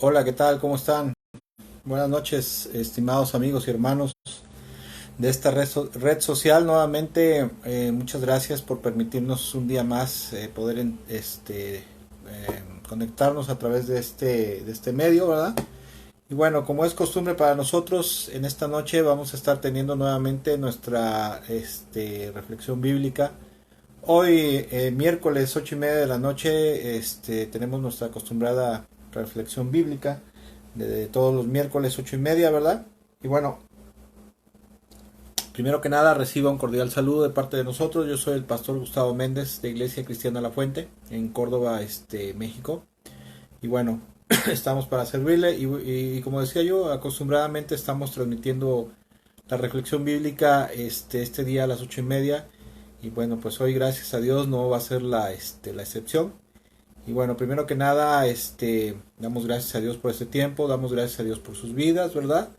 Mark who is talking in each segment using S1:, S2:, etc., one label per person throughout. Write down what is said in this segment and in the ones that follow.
S1: Hola, ¿qué tal? ¿Cómo están? Buenas noches, estimados amigos y hermanos de esta red social. Nuevamente, muchas gracias por permitirnos un día más poder conectarnos a través de este medio, ¿verdad? Y bueno, como es costumbre para nosotros, en esta noche vamos a estar teniendo nuevamente nuestra reflexión bíblica. Hoy, miércoles 8:30 de la noche, tenemos nuestra acostumbrada reflexión bíblica de todos los miércoles 8:30, ¿verdad? Y bueno, primero que nada reciba un cordial saludo de parte de nosotros. Yo soy el pastor Gustavo Méndez de Iglesia Cristiana La Fuente en Córdoba, México. Y bueno, estamos para servirle y como decía yo, acostumbradamente estamos transmitiendo la reflexión bíblica este día a las 8:30. Y bueno, pues hoy gracias a Dios no va a ser la excepción. Y bueno, primero que nada, damos gracias a Dios por este tiempo, damos gracias a Dios por sus vidas, ¿verdad?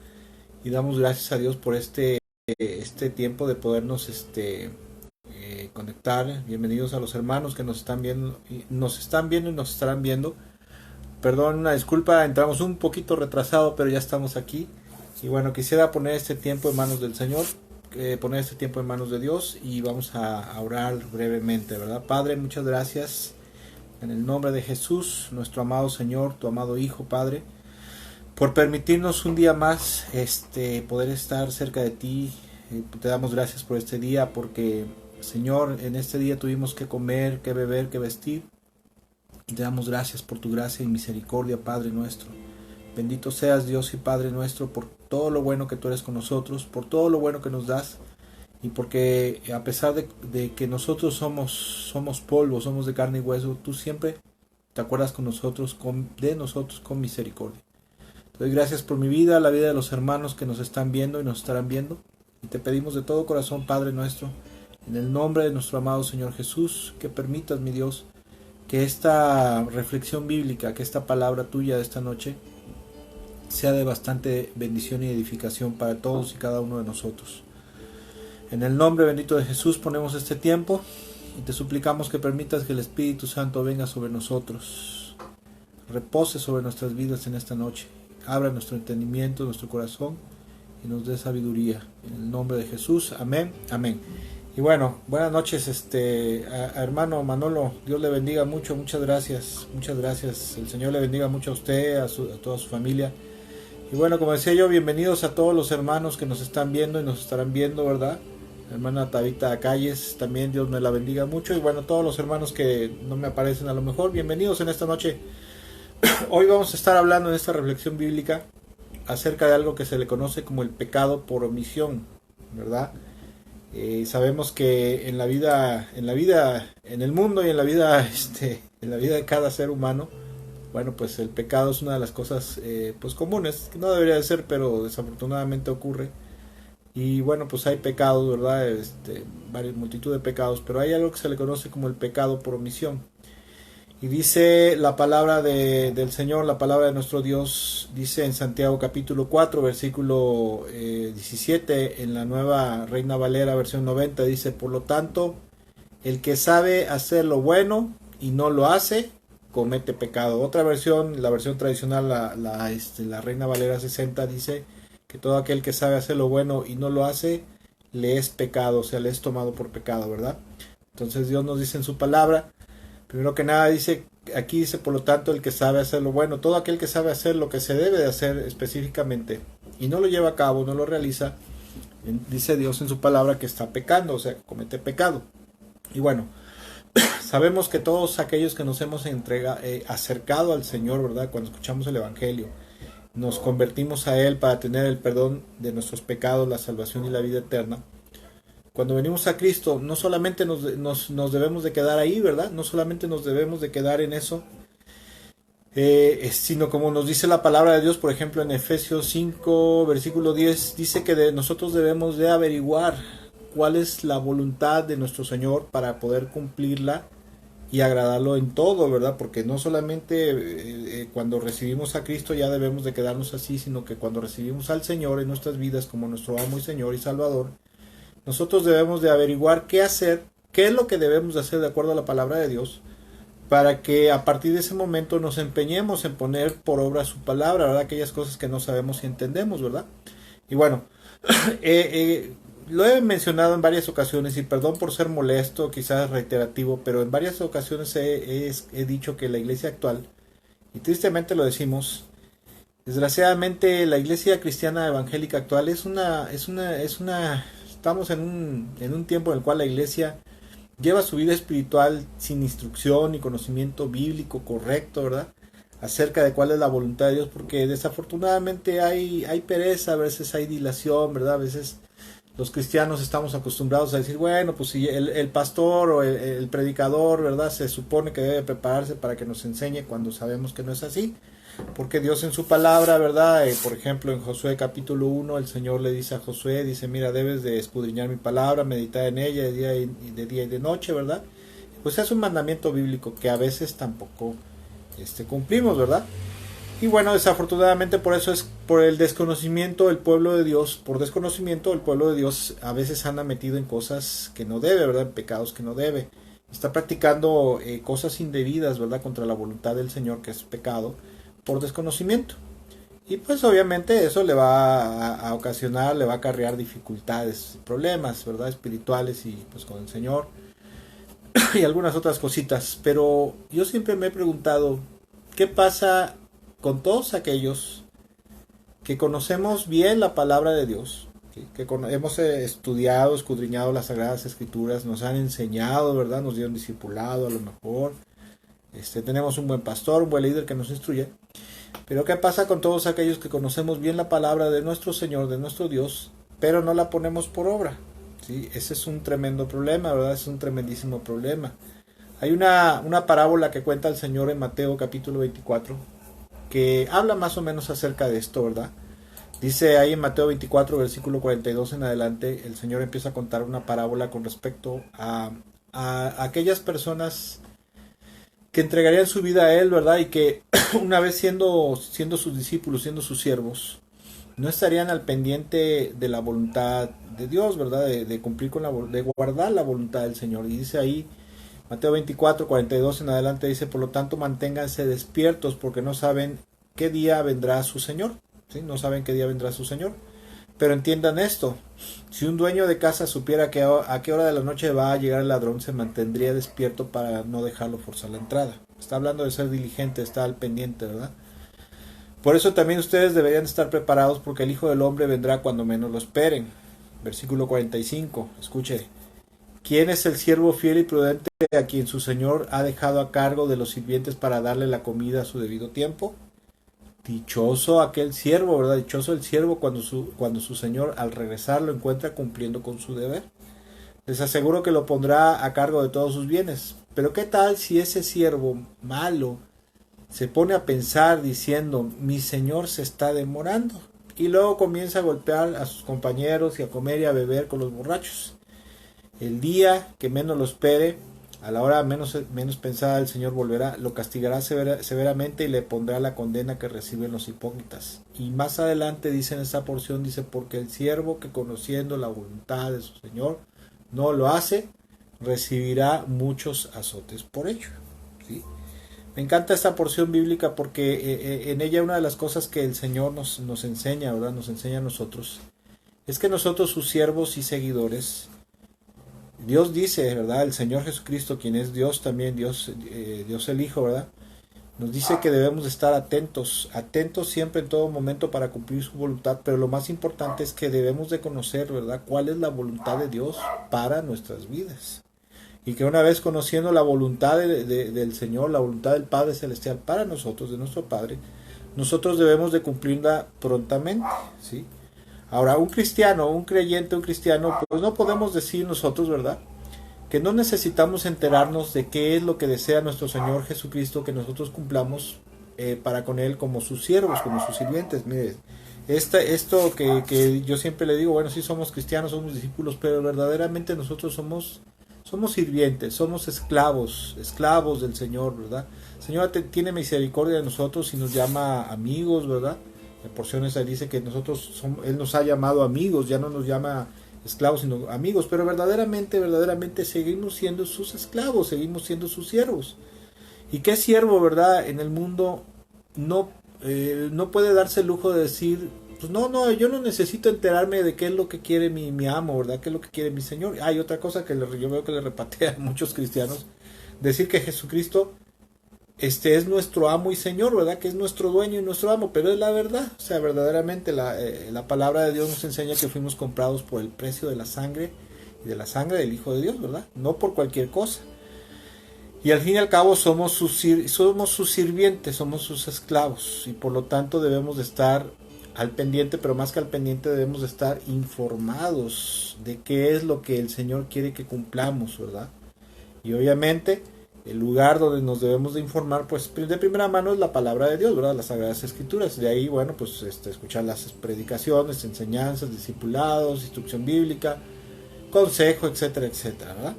S1: Y damos gracias a Dios por este tiempo de podernos conectar. Bienvenidos a los hermanos que nos están viendo y nos estarán viendo. Perdón, una disculpa, entramos un poquito retrasado, pero ya estamos aquí. Y bueno, quisiera poner este tiempo en manos del Señor, poner este tiempo en manos de Dios y vamos a orar brevemente, ¿verdad? Padre, muchas gracias. En el nombre de Jesús, nuestro amado Señor, tu amado Hijo, Padre, por permitirnos un día más poder estar cerca de ti. Te damos gracias por este día porque, Señor, en este día tuvimos que comer, que beber, que vestir. Y te damos gracias por tu gracia y misericordia, Padre nuestro. Bendito seas Dios y Padre nuestro por todo lo bueno que tú eres con nosotros, por todo lo bueno que nos das. Y porque a pesar de que nosotros somos polvo, somos de carne y hueso, tú siempre te acuerdas de nosotros con misericordia. Te doy gracias por mi vida, la vida de los hermanos que nos están viendo y nos estarán viendo. Y te pedimos de todo corazón, Padre nuestro, en el nombre de nuestro amado Señor Jesús, que permitas, mi Dios, que esta reflexión bíblica, que esta palabra tuya de esta noche, sea de bastante bendición y edificación para todos y cada uno de nosotros. En el nombre bendito de Jesús ponemos este tiempo y te suplicamos que permitas que el Espíritu Santo venga sobre nosotros, repose sobre nuestras vidas en esta noche, abra nuestro entendimiento, nuestro corazón y nos dé sabiduría. En el nombre de Jesús, amén, amén. Y bueno, buenas noches, hermano Manolo, Dios le bendiga mucho, muchas gracias, el Señor le bendiga mucho a usted, a toda su familia. Y bueno, como decía yo, bienvenidos a todos los hermanos que nos están viendo y nos estarán viendo, ¿verdad? La hermana Tabita Calles, también Dios me la bendiga mucho. Y bueno, todos los hermanos que no me aparecen a lo mejor, bienvenidos en esta noche. Hoy vamos a estar hablando en esta reflexión bíblica acerca de algo que se le conoce como el pecado por omisión, ¿verdad? Sabemos que en el mundo y en la vida de cada ser humano, bueno, pues el pecado es una de las cosas pues comunes, que no debería de ser, pero desafortunadamente ocurre. Y bueno, pues hay pecados, ¿verdad? Varias multitud de pecados, pero hay algo que se le conoce como el pecado por omisión. Y dice la palabra del Señor, la palabra de nuestro Dios, dice en Santiago capítulo 4, versículo 17, en la nueva Reina Valera, versión 90, dice, por lo tanto, el que sabe hacer lo bueno y no lo hace, comete pecado. Otra versión, la versión tradicional, la Reina Valera 60, dice que todo aquel que sabe hacer lo bueno y no lo hace, le es pecado, o sea, le es tomado por pecado, ¿verdad? Entonces Dios nos dice en su palabra, primero que nada aquí dice por lo tanto el que sabe hacer lo bueno, todo aquel que sabe hacer lo que se debe de hacer específicamente y no lo lleva a cabo, no lo realiza, dice Dios en su palabra que está pecando, o sea, comete pecado. Y bueno, sabemos que todos aquellos que nos hemos acercado al Señor, ¿verdad? Cuando escuchamos el Evangelio, nos convertimos a Él para tener el perdón de nuestros pecados, la salvación y la vida eterna. Cuando venimos a Cristo, no solamente nos debemos de quedar ahí, ¿verdad? No solamente nos debemos de quedar en eso, sino como nos dice la palabra de Dios, por ejemplo, en Efesios 5, versículo 10, dice que nosotros debemos de averiguar cuál es la voluntad de nuestro Señor para poder cumplirla y agradarlo en todo, ¿verdad? Porque no solamente cuando recibimos a Cristo ya debemos de quedarnos así, sino que cuando recibimos al Señor en nuestras vidas como nuestro amo y Señor y Salvador, nosotros debemos de averiguar qué hacer, qué es lo que debemos de hacer de acuerdo a la palabra de Dios para que a partir de ese momento nos empeñemos en poner por obra su palabra, ¿verdad? Aquellas cosas que no sabemos y entendemos, ¿verdad? Y bueno, lo he mencionado en varias ocasiones y perdón por ser molesto, quizás reiterativo, pero en varias ocasiones he dicho que la iglesia actual, y tristemente lo decimos, desgraciadamente la iglesia cristiana evangélica actual estamos en un tiempo en el cual la iglesia lleva su vida espiritual sin instrucción y conocimiento bíblico correcto, ¿verdad? Acerca de cuál es la voluntad de Dios, porque desafortunadamente hay pereza, a veces hay dilación, ¿verdad? A veces los cristianos estamos acostumbrados a decir, bueno, pues si el pastor o el predicador, ¿verdad? Se supone que debe prepararse para que nos enseñe cuando sabemos que no es así. Porque Dios en su palabra, ¿verdad? Por ejemplo, en Josué capítulo 1, el Señor le dice a Josué, dice, mira, debes de escudriñar mi palabra, meditar en ella de día y de noche, ¿verdad? Pues es un mandamiento bíblico que a veces tampoco cumplimos, ¿verdad? Y bueno, desafortunadamente por eso es por el desconocimiento del pueblo de Dios, por desconocimiento el pueblo de Dios a veces anda metido en cosas que no debe, ¿verdad? En pecados que no debe. Está practicando cosas indebidas, ¿verdad? Contra la voluntad del Señor, que es pecado, por desconocimiento. Y pues obviamente eso le va a ocasionar, le va a acarrear dificultades, problemas, ¿verdad? Espirituales y pues con el Señor y algunas otras cositas. Pero yo siempre me he preguntado, ¿qué pasa con todos aquellos que conocemos bien la palabra de Dios? ¿Sí? Que hemos estudiado, escudriñado las Sagradas Escrituras, nos han enseñado, ¿verdad? Nos dieron discipulado a lo mejor. Tenemos un buen pastor, un buen líder que nos instruye. Pero ¿qué pasa con todos aquellos que conocemos bien la palabra de nuestro Señor, de nuestro Dios, pero no la ponemos por obra? ¿Sí? Ese es un tremendo problema, ¿verdad? Es un tremendísimo problema. Hay una parábola que cuenta el Señor en Mateo capítulo 24, que habla más o menos acerca de esto, ¿verdad? Dice ahí en Mateo 24, versículo 42 en adelante, el Señor empieza a contar una parábola con respecto a aquellas personas que entregarían su vida a Él, ¿verdad? Y que una vez siendo sus discípulos, siendo sus siervos, no estarían al pendiente de la voluntad de Dios, ¿verdad? De cumplir de guardar la voluntad del Señor. Y dice ahí, Mateo 24, 42 en adelante, dice, por lo tanto manténganse despiertos porque no saben qué día vendrá su Señor. ¿Sí? No saben qué día vendrá su Señor. Pero entiendan esto, si un dueño de casa supiera a qué hora de la noche va a llegar el ladrón, se mantendría despierto para no dejarlo forzar la entrada. Está hablando de ser diligente, está al pendiente, ¿verdad? Por eso también ustedes deberían estar preparados porque el Hijo del Hombre vendrá cuando menos lo esperen. Versículo 45, escuche. ¿Quién es el siervo fiel y prudente a quien su Señor ha dejado a cargo de los sirvientes para darle la comida a su debido tiempo? Dichoso aquel siervo, ¿verdad? Dichoso el siervo cuando su Señor al regresar lo encuentra cumpliendo con su deber. Les aseguro que lo pondrá a cargo de todos sus bienes. Pero ¿qué tal si ese siervo malo se pone a pensar diciendo, mi Señor se está demorando? Y luego comienza a golpear a sus compañeros y a comer y a beber con los borrachos. El día que menos lo espere, a la hora menos pensada, el Señor volverá, lo castigará severamente y le pondrá la condena que reciben los hipócritas. Y más adelante dice en esta porción, dice, porque el siervo que conociendo la voluntad de su Señor no lo hace, recibirá muchos azotes por ello. ¿Sí? Me encanta esta porción bíblica porque en ella una de las cosas que el Señor nos enseña, ¿verdad? Nos enseña a nosotros, es que nosotros sus siervos y seguidores, Dios dice, ¿verdad? El Señor Jesucristo, quien es Dios también, Dios el Hijo, ¿verdad? Nos dice que debemos estar atentos siempre en todo momento para cumplir su voluntad, pero lo más importante es que debemos de conocer, ¿verdad? Cuál es la voluntad de Dios para nuestras vidas. Y que una vez conociendo la voluntad del Señor, la voluntad del Padre Celestial para nosotros, de nuestro Padre, nosotros debemos de cumplirla prontamente, ¿sí? Ahora, un cristiano, un creyente, un cristiano, pues no podemos decir nosotros, ¿verdad?, que no necesitamos enterarnos de qué es lo que desea nuestro Señor Jesucristo que nosotros cumplamos para con Él como sus siervos, como sus sirvientes. Mire, esto que yo siempre le digo, bueno, sí somos cristianos, somos discípulos, pero verdaderamente nosotros somos sirvientes, somos esclavos del Señor, ¿verdad? El Señor tiene misericordia de nosotros y nos llama amigos, ¿verdad? En porciones ahí dice que Él nos ha llamado amigos, ya no nos llama esclavos sino amigos, pero verdaderamente seguimos siendo sus esclavos, seguimos siendo sus siervos. ¿Y qué siervo, verdad, en el mundo no, no puede darse el lujo de decir, pues no, yo no necesito enterarme de qué es lo que quiere mi amo, ¿verdad? ¿Qué es lo que quiere mi Señor? Hay otra cosa que yo veo que le repatea a muchos cristianos, decir que Jesucristo es nuestro amo y Señor, ¿verdad? Que es nuestro dueño y nuestro amo, pero es la verdad. O sea, verdaderamente la palabra de Dios nos enseña que fuimos comprados por el precio de la sangre y de la sangre del Hijo de Dios, ¿verdad? No por cualquier cosa. Y al fin y al cabo somos sus sirvientes, somos sus esclavos y por lo tanto debemos de estar al pendiente, pero más que al pendiente debemos de estar informados de qué es lo que el Señor quiere que cumplamos, ¿verdad? Y obviamente el lugar donde nos debemos de informar, pues de primera mano es la palabra de Dios, ¿verdad? Las Sagradas Escrituras. De ahí, bueno, pues escuchar las predicaciones, enseñanzas, discipulados, instrucción bíblica, consejo, etcétera, etcétera, ¿verdad?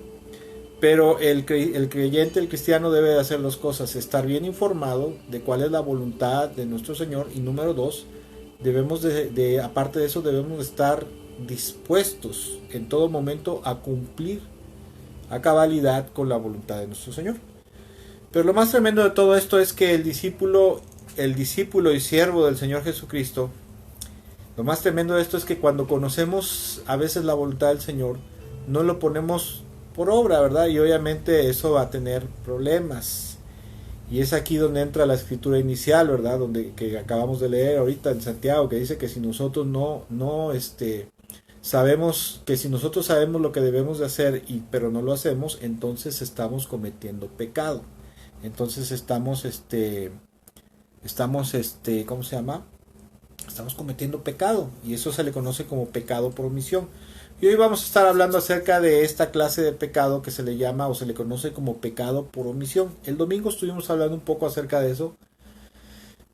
S1: Pero el creyente, el cristiano debe de hacer dos cosas: estar bien informado de cuál es la voluntad de nuestro Señor, y número dos, debemos aparte de eso, debemos de estar dispuestos en todo momento a cumplir a cabalidad con la voluntad de nuestro Señor. Pero lo más tremendo de todo esto es que el discípulo y siervo del Señor Jesucristo, lo más tremendo de esto es que cuando conocemos a veces la voluntad del Señor, no lo ponemos por obra, ¿verdad? Y obviamente eso va a tener problemas. Y es aquí donde entra la escritura inicial, ¿verdad? Que acabamos de leer ahorita en Santiago, que dice que si nosotros sabemos que si nosotros sabemos lo que debemos de hacer pero no lo hacemos, entonces estamos cometiendo pecado. Entonces estamos ¿cómo se llama? Estamos cometiendo pecado, y eso se le conoce como pecado por omisión. Y hoy vamos a estar hablando acerca de esta clase de pecado que se le llama o se le conoce como pecado por omisión. El domingo estuvimos hablando un poco acerca de eso,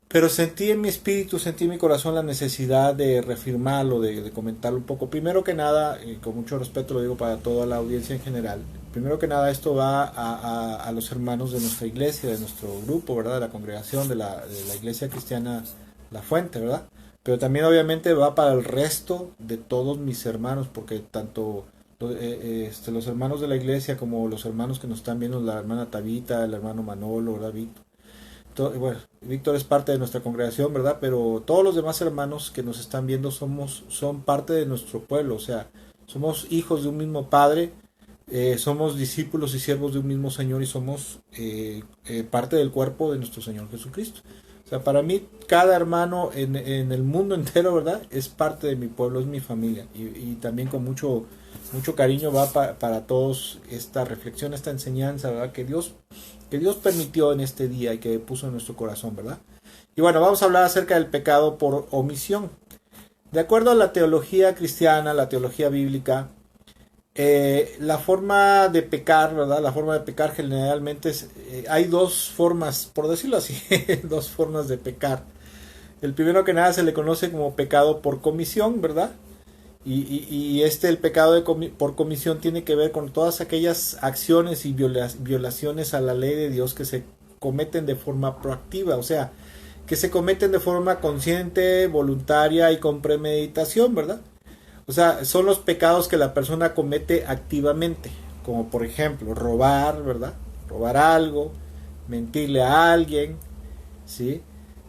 S1: pero sentí en mi espíritu, sentí en mi corazón la necesidad de reafirmarlo, de comentarlo un poco. Primero que nada, y con mucho respeto lo digo para toda la audiencia en general, primero que nada esto va a los hermanos de nuestra iglesia, de nuestro grupo, ¿verdad? De la congregación, de la iglesia cristiana La Fuente, ¿verdad? Pero también obviamente va para el resto de todos mis hermanos, porque tanto los hermanos de la iglesia como los hermanos que nos están viendo, la hermana Tabita, el hermano Manolo, ¿verdad? Bueno, Víctor es parte de nuestra congregación, ¿verdad? Pero todos los demás hermanos que nos están viendo son parte de nuestro pueblo, o sea, somos hijos de un mismo Padre, somos discípulos y siervos de un mismo Señor, y somos parte del cuerpo de nuestro Señor Jesucristo. O sea, para mí cada hermano en el mundo entero, ¿verdad? Es parte de mi pueblo, es mi familia. Y también con mucho cariño va para todos esta reflexión, esta enseñanza, ¿verdad? Que Dios permitió en este día y que puso en nuestro corazón, ¿verdad? Y bueno, vamos a hablar acerca del pecado por omisión. De acuerdo a la teología cristiana, la teología bíblica, la forma de pecar, ¿verdad? La forma de pecar generalmente hay dos formas, por decirlo así, dos formas de pecar. El primero que nada se le conoce como pecado por comisión, ¿verdad? Y el pecado por comisión tiene que ver con todas aquellas acciones y violaciones a la ley de Dios que se cometen de forma proactiva, o sea, que se cometen de forma consciente, voluntaria y con premeditación, ¿verdad? O sea, son los pecados que la persona comete activamente, como por ejemplo robar, ¿verdad? Robar algo, mentirle a alguien, ¿sí?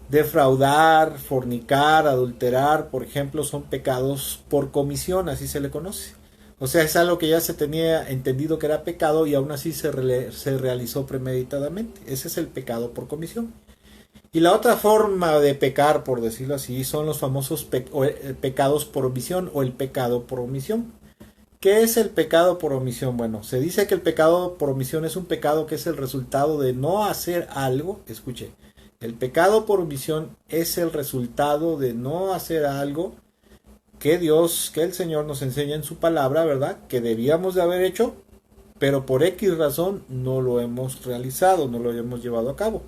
S1: Defraudar, fornicar, adulterar, por ejemplo, son pecados por comisión, así se le conoce. O sea, es algo que ya se tenía entendido que era pecado y aún así se realizó premeditadamente. Ese es el pecado por comisión. Y la otra forma de pecar, por decirlo así, son los famosos pecados por omisión o el pecado por omisión. ¿Qué es el pecado por omisión? Bueno, se dice que el pecado por omisión es un pecado que es el resultado de no hacer algo. Escuche, el pecado por omisión es el resultado de no hacer algo que el Señor nos enseña en su palabra, ¿verdad? Que debíamos de haber hecho, pero por X razón no lo hemos realizado, no lo hemos llevado a cabo.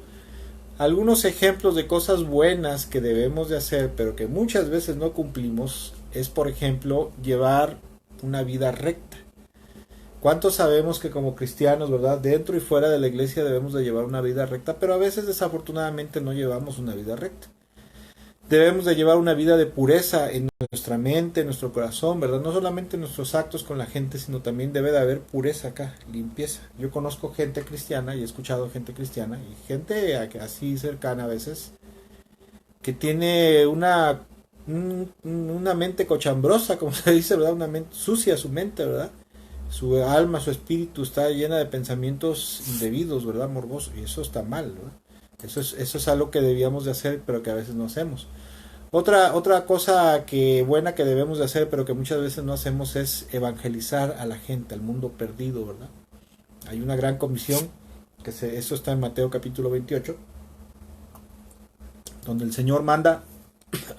S1: Algunos ejemplos de cosas buenas que debemos de hacer, pero que muchas veces no cumplimos, es por ejemplo llevar una vida recta. ¿Cuántos sabemos que como cristianos, verdad, dentro y fuera de la iglesia debemos de llevar una vida recta, pero a veces desafortunadamente no llevamos una vida recta? Debemos de llevar una vida de pureza en nuestra mente, en nuestro corazón, ¿verdad? No solamente en nuestros actos con la gente, sino también debe de haber pureza acá, limpieza. Yo conozco gente cristiana y he escuchado gente cristiana y gente así cercana a veces que tiene una mente cochambrosa, como se dice, ¿verdad? Una mente sucia, su mente, ¿verdad? Su alma, su espíritu está llena de pensamientos indebidos, ¿verdad? Morbosos, y eso está mal, ¿verdad? Eso es algo que debíamos de hacer, pero que a veces no hacemos. Otra cosa buena que debemos de hacer, pero que muchas veces no hacemos, es evangelizar a la gente, al mundo perdido, ¿verdad? Hay una gran comisión, eso está en Mateo capítulo 28, donde el Señor manda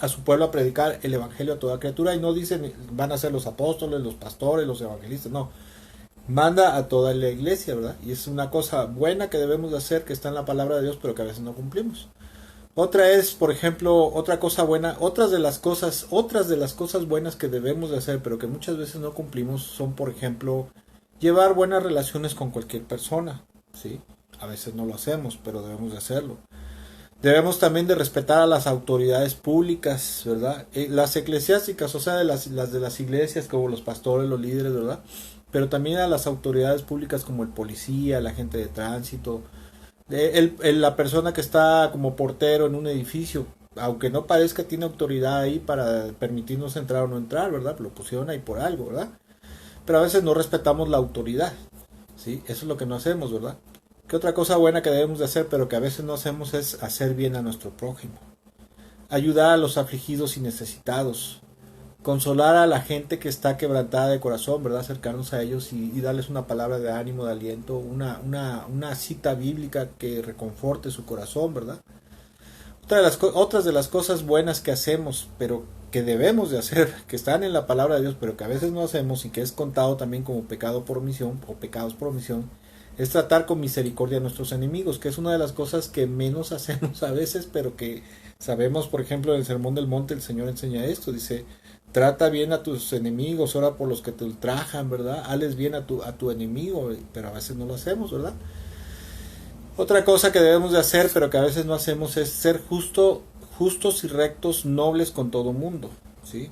S1: a su pueblo a predicar el evangelio a toda criatura, y no dicen van a ser los apóstoles, los pastores, los evangelistas, no. Manda a toda la iglesia, ¿verdad? Y es una cosa buena que debemos de hacer, que está en la palabra de Dios, pero que a veces no cumplimos. Otra es, por ejemplo, otra cosa buena, otras de las cosas buenas que debemos de hacer, pero que muchas veces no cumplimos, son, por ejemplo, llevar buenas relaciones con cualquier persona, ¿sí? A veces no lo hacemos, pero debemos de hacerlo. Debemos también de respetar a las autoridades públicas, ¿verdad? Las eclesiásticas, o sea, las de las iglesias, como los pastores, los líderes, ¿verdad? Pero también a las autoridades públicas como el policía, la gente de tránsito, la persona que está como portero en un edificio, aunque no parezca, tiene autoridad ahí para permitirnos entrar o no entrar, ¿verdad? Lo pusieron ahí por algo, ¿verdad? Pero a veces no respetamos la autoridad, ¿sí? Eso es lo que no hacemos, ¿verdad? ¿Qué otra cosa buena que debemos de hacer, pero que a veces no hacemos, es hacer bien a nuestro prójimo? Ayudar a los afligidos y necesitados. Consolar a la gente que está quebrantada de corazón, ¿verdad? Acercarnos a ellos y darles una palabra de ánimo, de aliento, una cita bíblica que reconforte su corazón, ¿verdad? Otras de las cosas buenas que hacemos, pero que debemos de hacer, que están en la palabra de Dios, pero que a veces no hacemos y que es contado también como pecado por omisión o pecados por omisión, es tratar con misericordia a nuestros enemigos, que es una de las cosas que menos hacemos a veces, pero que sabemos. Por ejemplo, en el Sermón del Monte el Señor enseña esto, dice: trata bien a tus enemigos, ora por los que te ultrajan, ¿verdad? Hales bien a tu enemigo, pero a veces no lo hacemos, ¿verdad? Otra cosa que debemos de hacer, pero que a veces no hacemos, es ser justos y rectos, nobles con todo mundo, ¿sí?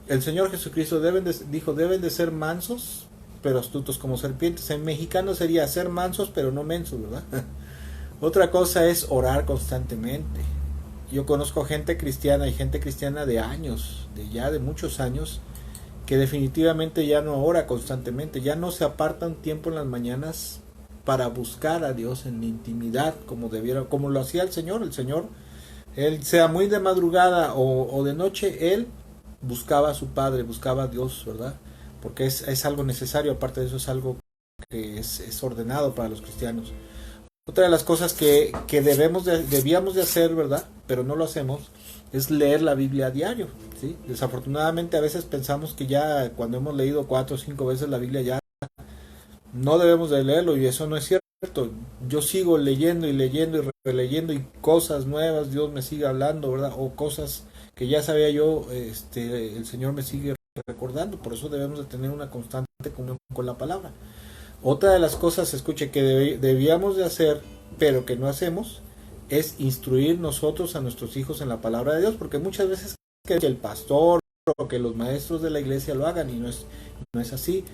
S1: El Señor Jesucristo dijo, deben de ser mansos, pero astutos como serpientes. En mexicano sería ser mansos, pero no mensos, ¿verdad? Otra cosa es orar constantemente. Yo conozco gente cristiana y gente cristiana de años, de muchos años, que definitivamente ya no ora constantemente, ya no se apartan tiempo en las mañanas para buscar a Dios en la intimidad como lo hacía el Señor. El Señor, él, sea muy de madrugada o de noche, él buscaba a su Padre, buscaba a Dios, ¿verdad? Porque es algo necesario, aparte de eso es algo que es ordenado para los cristianos. Otra de las cosas que debíamos de hacer, ¿verdad? Pero no lo hacemos, es leer la Biblia a diario, ¿sí? Desafortunadamente a veces pensamos que ya cuando hemos leído 4 o 5 veces la Biblia ya no debemos de leerlo, y eso no es cierto. Yo sigo leyendo y leyendo y releyendo, y cosas nuevas Dios me sigue hablando, ¿verdad? O cosas que ya sabía yo, el Señor me sigue recordando. Por eso debemos de tener una constante comunión con la palabra. Otra de las cosas, escuche, que debíamos de hacer, pero que no hacemos, es instruir nosotros a nuestros hijos en la palabra de Dios, porque muchas veces que el pastor o que los maestros de la iglesia lo hagan, y no es así.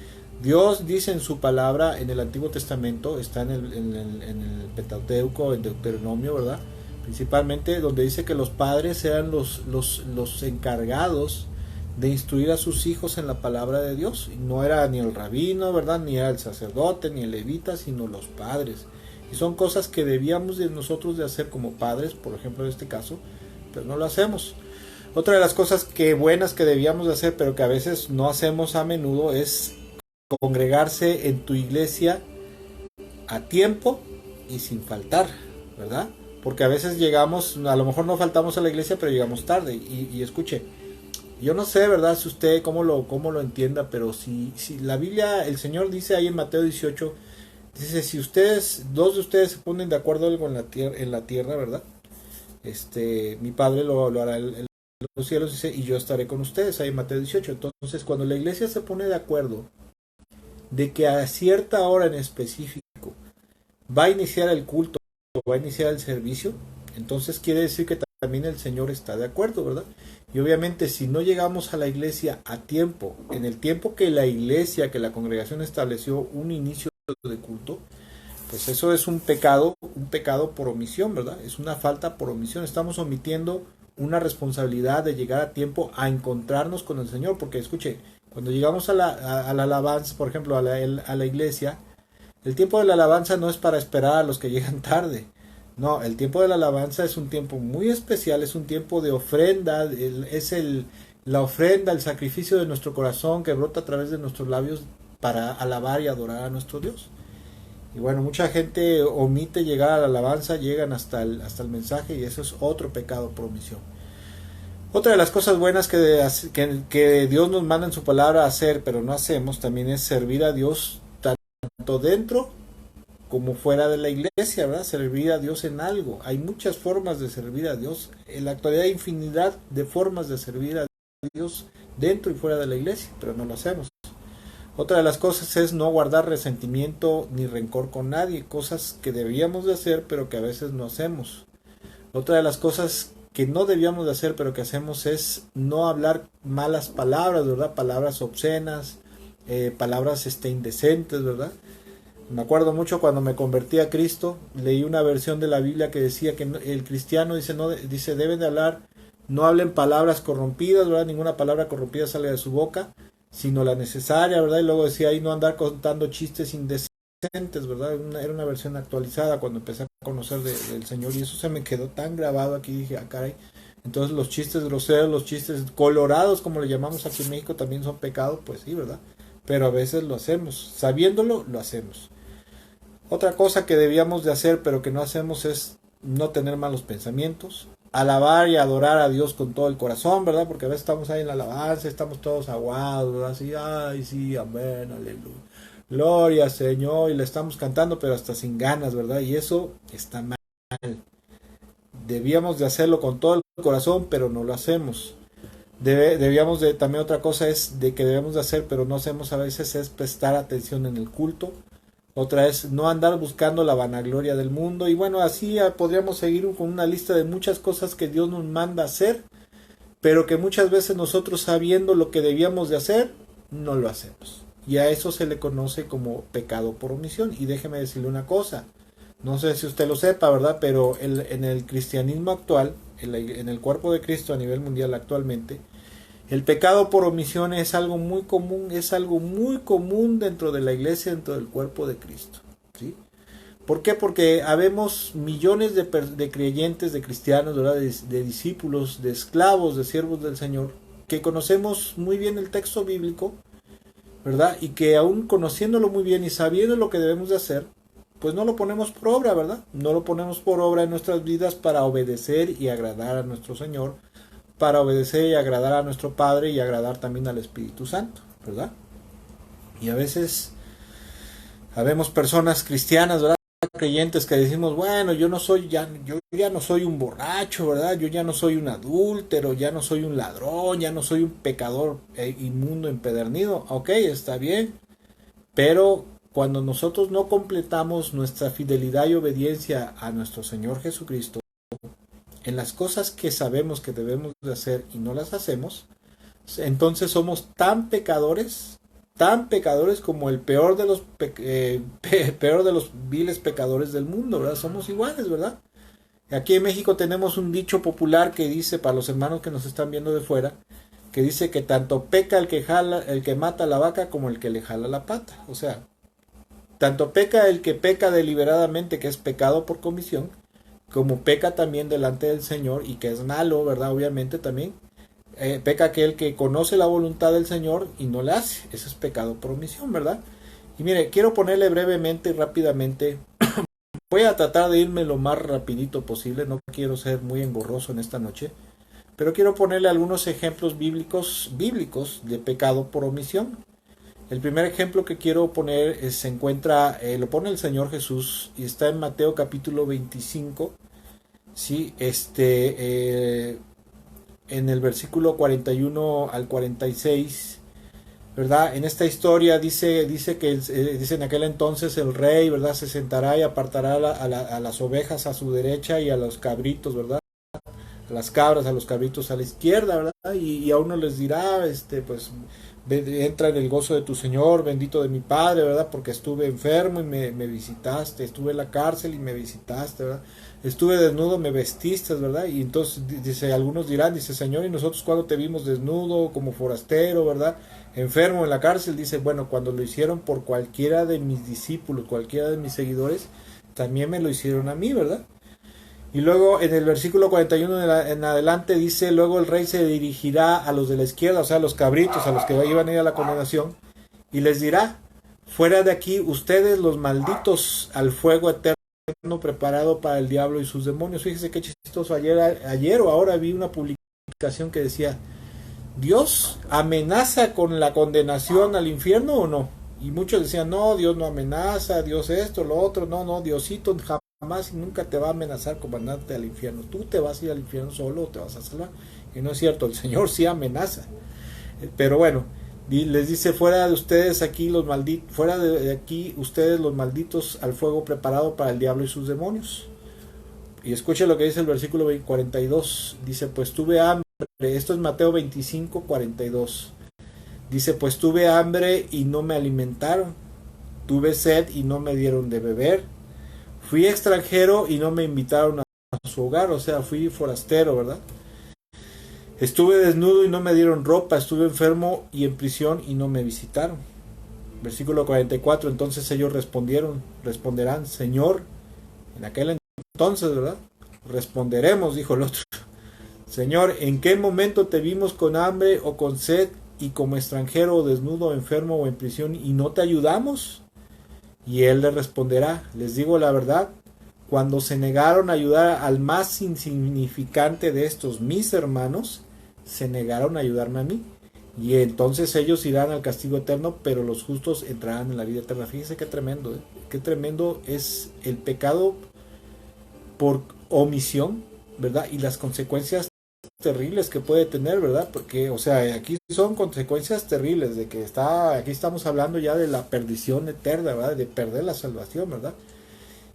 S1: Dios dice en su palabra, en el Antiguo Testamento, está en el Pentateuco, en Deuteronomio, ¿verdad? Principalmente, donde dice que los padres sean los encargados de instruir a sus hijos en la palabra de Dios. Y no era ni el rabino, ¿verdad? Ni era el sacerdote, ni el levita, sino los padres. Y son cosas que debíamos de nosotros de hacer como padres, por ejemplo en este caso, pero no lo hacemos. Otra de las cosas buenas que debíamos de hacer, pero que a veces no hacemos a menudo, es congregarse en tu iglesia a tiempo y sin faltar, ¿verdad? Porque a veces llegamos, a lo mejor no faltamos a la iglesia, pero llegamos tarde. Y escuche, yo no sé, ¿verdad? Si usted cómo lo entienda, pero si la Biblia, el Señor dice ahí en Mateo 18, dice: si dos de ustedes se ponen de acuerdo algo en la tierra, ¿verdad? Mi Padre lo hará en los cielos, dice, y yo estaré con ustedes, ahí en Mateo 18. Entonces, cuando la iglesia se pone de acuerdo de que a cierta hora en específico va a iniciar el culto, va a iniciar el servicio, entonces quiere decir que también el Señor está de acuerdo, ¿verdad? Y obviamente si no llegamos a la iglesia a tiempo, en el tiempo que la iglesia, que la congregación estableció un inicio de culto, pues eso es un pecado por omisión, ¿verdad? Es una falta por omisión. Estamos omitiendo una responsabilidad de llegar a tiempo a encontrarnos con el Señor, porque escuche, cuando llegamos a la alabanza, por ejemplo, a la iglesia, el tiempo de la alabanza no es para esperar a los que llegan tarde. No, el tiempo de la alabanza es un tiempo muy especial, es un tiempo de ofrenda, la ofrenda, el sacrificio de nuestro corazón que brota a través de nuestros labios para alabar y adorar a nuestro Dios. Y bueno, mucha gente omite llegar a la alabanza, llegan hasta el mensaje y eso es otro pecado por omisión. Otra de las cosas buenas que Dios nos manda en su palabra a hacer, pero no hacemos, también es servir a Dios tanto dentro como fuera de la iglesia, ¿verdad? Servir a Dios en algo. Hay muchas formas de servir a Dios. En la actualidad hay infinidad de formas de servir a Dios dentro y fuera de la iglesia, pero no lo hacemos. Otra de las cosas es no guardar resentimiento ni rencor con nadie, cosas que debíamos de hacer pero que a veces no hacemos. Otra de las cosas que no debíamos de hacer pero que hacemos es no hablar malas palabras, ¿verdad? Palabras obscenas, palabras indecentes, ¿verdad? Me acuerdo mucho cuando me convertí a Cristo, leí una versión de la Biblia que decía que el cristiano dice deben de hablar, no hablen palabras corrompidas, ¿verdad? Ninguna palabra corrompida sale de su boca, sino la necesaria, ¿verdad? Y luego decía ahí no andar contando chistes indecentes, ¿verdad? Era una versión actualizada cuando empecé a conocer del Señor y eso se me quedó tan grabado aquí, dije, ah, caray. Entonces los chistes groseros, los chistes colorados, como le llamamos aquí en México, también son pecados, pues sí, ¿verdad? Pero a veces lo hacemos, sabiéndolo, lo hacemos. Otra cosa que debíamos de hacer pero que no hacemos es no tener malos pensamientos, alabar y adorar a Dios con todo el corazón, ¿verdad? Porque a veces estamos ahí en la alabanza, estamos todos aguados, ¿verdad? Así, ay, sí, amén, aleluya, gloria Señor, y le estamos cantando pero hasta sin ganas, ¿verdad? Y eso está mal. Debíamos de hacerlo con todo el corazón pero no lo hacemos. Debíamos de, también otra cosa es de que debemos de hacer pero no hacemos a veces es prestar atención en el culto. Otra es no andar buscando la vanagloria del mundo. Y bueno, así podríamos seguir con una lista de muchas cosas que Dios nos manda hacer, pero que muchas veces nosotros sabiendo lo que debíamos de hacer, no lo hacemos. Y a eso se le conoce como pecado por omisión. Y déjeme decirle una cosa, no sé si usted lo sepa, ¿verdad? Pero en el cristianismo actual, en el cuerpo de Cristo a nivel mundial actualmente, el pecado por omisión es algo muy común dentro de la iglesia, dentro del cuerpo de Cristo, ¿sí? ¿Por qué? Porque habemos millones de creyentes, de cristianos, ¿verdad? De discípulos, de esclavos, de siervos del Señor, que conocemos muy bien el texto bíblico, ¿verdad? Y que aún conociéndolo muy bien y sabiendo lo que debemos de hacer, pues no lo ponemos por obra, ¿verdad? No lo ponemos por obra en nuestras vidas para obedecer y agradar a nuestro Señor, para obedecer y agradar a nuestro Padre y agradar también al Espíritu Santo, ¿verdad? Y a veces habemos personas cristianas, ¿verdad? Creyentes que decimos, bueno, yo ya no soy un borracho, ¿verdad? Yo ya no soy un adúltero, ya no soy un ladrón, ya no soy un pecador inmundo, empedernido. Ok, está bien, pero cuando nosotros no completamos nuestra fidelidad y obediencia a nuestro Señor Jesucristo, en las cosas que sabemos que debemos de hacer y no las hacemos, entonces somos tan pecadores como el peor de los viles pecadores del mundo, ¿verdad? Somos iguales, ¿verdad? Aquí en México tenemos un dicho popular que dice, para los hermanos que nos están viendo de fuera, que dice que tanto peca el que mata la vaca como el que le jala la pata. O sea, tanto peca el que peca deliberadamente, que es pecado por comisión, como peca también delante del Señor y que es malo, ¿verdad? Obviamente también peca aquel que conoce la voluntad del Señor y no la hace. Eso es pecado por omisión, ¿verdad? Y mire, quiero ponerle brevemente y rápidamente, voy a tratar de irme lo más rapidito posible, no quiero ser muy engorroso en esta noche, pero quiero ponerle algunos ejemplos bíblicos de pecado por omisión. El primer ejemplo que quiero poner se encuentra, lo pone el Señor Jesús y está en Mateo capítulo 25, ¿sí? En el versículo 41 al 46, ¿verdad? En esta historia dice en aquel entonces el rey, ¿verdad? Se sentará y apartará a las ovejas a su derecha y a los cabritos, ¿verdad? las cabras, a los cabritos a la izquierda, ¿verdad? Y a uno les dirá, pues entra en el gozo de tu Señor, bendito de mi Padre, ¿verdad? Porque estuve enfermo y me visitaste, estuve en la cárcel y me visitaste, ¿verdad? Estuve desnudo, me vestiste, ¿verdad? Y entonces dice, algunos dirán, dice, Señor, ¿y nosotros cuando te vimos desnudo, como forastero, ¿verdad? Enfermo en la cárcel? Dice, bueno, cuando lo hicieron por cualquiera de mis discípulos, cualquiera de mis seguidores, también me lo hicieron a mí, ¿verdad? Y luego en el versículo 41 en adelante dice, luego el rey se dirigirá a los de la izquierda, o sea, a los cabritos, a los que iban a ir a la condenación, y les dirá, fuera de aquí ustedes los malditos al fuego eterno preparado para el diablo y sus demonios. Fíjese qué chistoso, ayer o ahora vi una publicación que decía, ¿Dios amenaza con la condenación al infierno o no? Y muchos decían, no, Dios no amenaza, Dios esto, lo otro, no, Diosito jamás y nunca te va a amenazar con mandarte al infierno. Tú te vas a ir al infierno solo o te vas a salvar. Y no es cierto, el Señor sí amenaza. Pero bueno, les dice, fuera de ustedes aquí los malditos, fuera de aquí ustedes los malditos al fuego preparado para el diablo y sus demonios. Y escuche lo que dice el versículo 42. Dice, pues tuve hambre. Esto es Mateo 25, 42. Dice, pues tuve hambre y no me alimentaron. Tuve sed y no me dieron de beber. Fui extranjero y no me invitaron a su hogar. O sea, fui forastero, ¿verdad? Estuve desnudo y no me dieron ropa. Estuve enfermo y en prisión y no me visitaron. Versículo 44. Entonces ellos responderán, Señor, en aquel entonces, ¿verdad? Responderemos, dijo el otro. Señor, ¿en qué momento te vimos con hambre o con sed y como extranjero o desnudo, enfermo o en prisión y no te ayudamos? Y él le responderá, les digo la verdad, cuando se negaron a ayudar al más insignificante de estos mis hermanos, se negaron a ayudarme a mí. Y entonces ellos irán al castigo eterno, pero los justos entrarán en la vida eterna. Fíjense qué tremendo, ¿eh? Qué tremendo es el pecado por omisión, ¿verdad? Y las consecuencias terribles que puede tener, ¿verdad? Porque, o sea, aquí son consecuencias terribles de que aquí estamos hablando ya de la perdición eterna, ¿verdad? De perder la salvación, ¿verdad?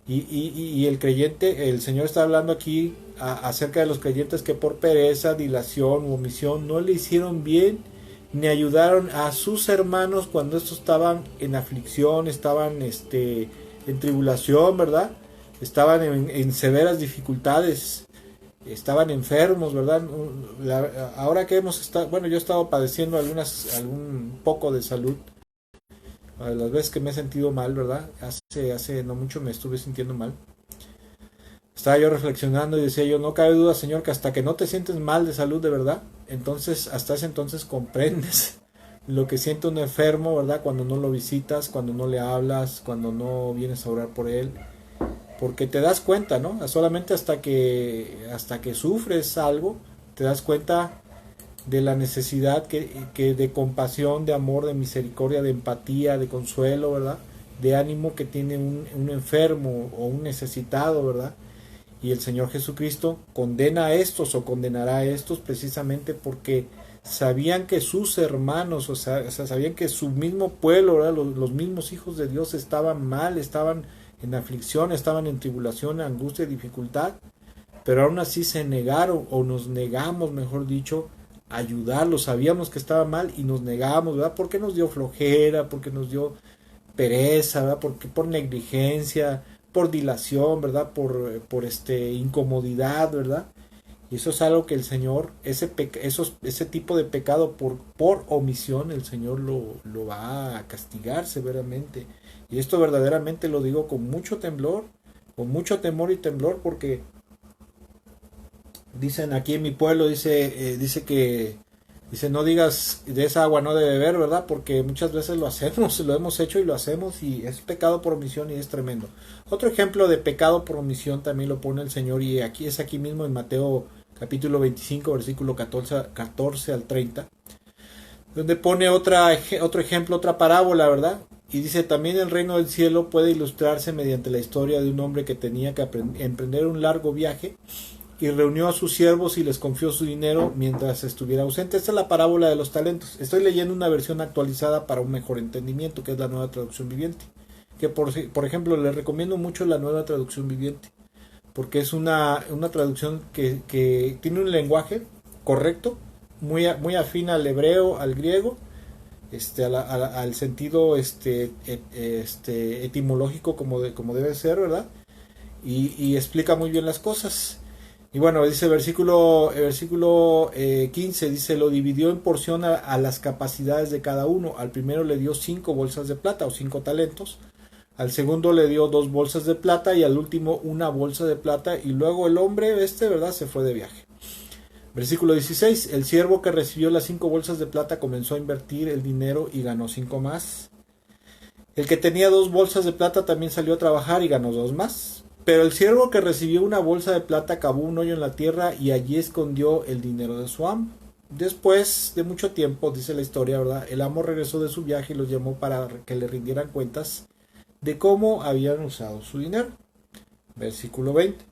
S1: Y el creyente, el Señor está hablando aquí acerca de los creyentes que por pereza, dilación u omisión no le hicieron bien ni ayudaron a sus hermanos cuando estos estaban en aflicción, estaban en tribulación, ¿verdad? Estaban en severas dificultades, estaban enfermos, ¿verdad? Ahora que hemos estado, bueno, yo he estado padeciendo algún poco de salud, las veces que me he sentido mal, ¿verdad? Hace no mucho me estuve sintiendo mal. Estaba yo reflexionando y decía yo, no cabe duda, Señor, que hasta que no te sientes mal de salud de verdad, entonces, hasta ese entonces comprendes lo que siente un enfermo, ¿verdad? Cuando no lo visitas, cuando no le hablas, cuando no vienes a orar por él. Porque te das cuenta, ¿no? Solamente hasta que sufres algo, te das cuenta de la necesidad que de compasión, de amor, de misericordia, de empatía, de consuelo, ¿verdad? De ánimo que tiene un enfermo o un necesitado, ¿verdad? Y el Señor Jesucristo condena a estos o condenará a estos precisamente porque sabían que sus hermanos, o sea sabían que su mismo pueblo, ¿verdad? Los mismos hijos de Dios estaban mal, estaban en aflicción, estaban en tribulación, angustia y dificultad, pero aún así se negaron, o nos negamos, mejor dicho, a ayudarlos. Sabíamos que estaba mal y nos negamos, ¿verdad? Porque nos dio flojera, porque nos dio pereza, ¿verdad? Porque por negligencia, por dilación, ¿verdad? Por incomodidad, ¿verdad? Y eso es algo que el Señor, ese tipo de pecado por omisión, el Señor lo va a castigar severamente. Y esto verdaderamente lo digo con mucho temblor, con mucho temor y temblor, porque dicen aquí en mi pueblo, dice no digas de esa agua no de beber, ¿verdad? Porque muchas veces lo hacemos, lo hemos hecho y lo hacemos y es pecado por omisión y es tremendo. Otro ejemplo de pecado por omisión también lo pone el Señor y aquí mismo en Mateo capítulo 25, versículo 14 al 30, donde pone otro ejemplo, otra parábola, ¿verdad? Y dice, también el reino del cielo puede ilustrarse mediante la historia de un hombre que tenía que emprender un largo viaje y reunió a sus siervos y les confió su dinero mientras estuviera ausente. Esta es la parábola de los talentos. Estoy leyendo una versión actualizada para un mejor entendimiento, que es la Nueva Traducción Viviente. Que por ejemplo, les recomiendo mucho la Nueva Traducción Viviente, porque es una traducción que tiene un lenguaje correcto, muy afín al hebreo, al griego, al sentido etimológico como debe ser, ¿verdad? Y explica muy bien las cosas. Y bueno, dice versículo 15, dice, lo dividió en porción a las capacidades de cada uno. Al primero le dio 5 bolsas de plata o 5 talentos. Al segundo le dio 2 bolsas de plata y al último una bolsa de plata. Y luego el hombre ¿verdad? Se fue de viaje. Versículo 16, el siervo que recibió las 5 bolsas de plata comenzó a invertir el dinero y ganó 5 más. El que tenía 2 bolsas de plata también salió a trabajar y ganó 2 más. Pero el siervo que recibió una bolsa de plata cavó un hoyo en la tierra y allí escondió el dinero de su amo. Después de mucho tiempo, dice la historia, ¿verdad? El amo regresó de su viaje y los llamó para que le rindieran cuentas de cómo habían usado su dinero. Versículo 20.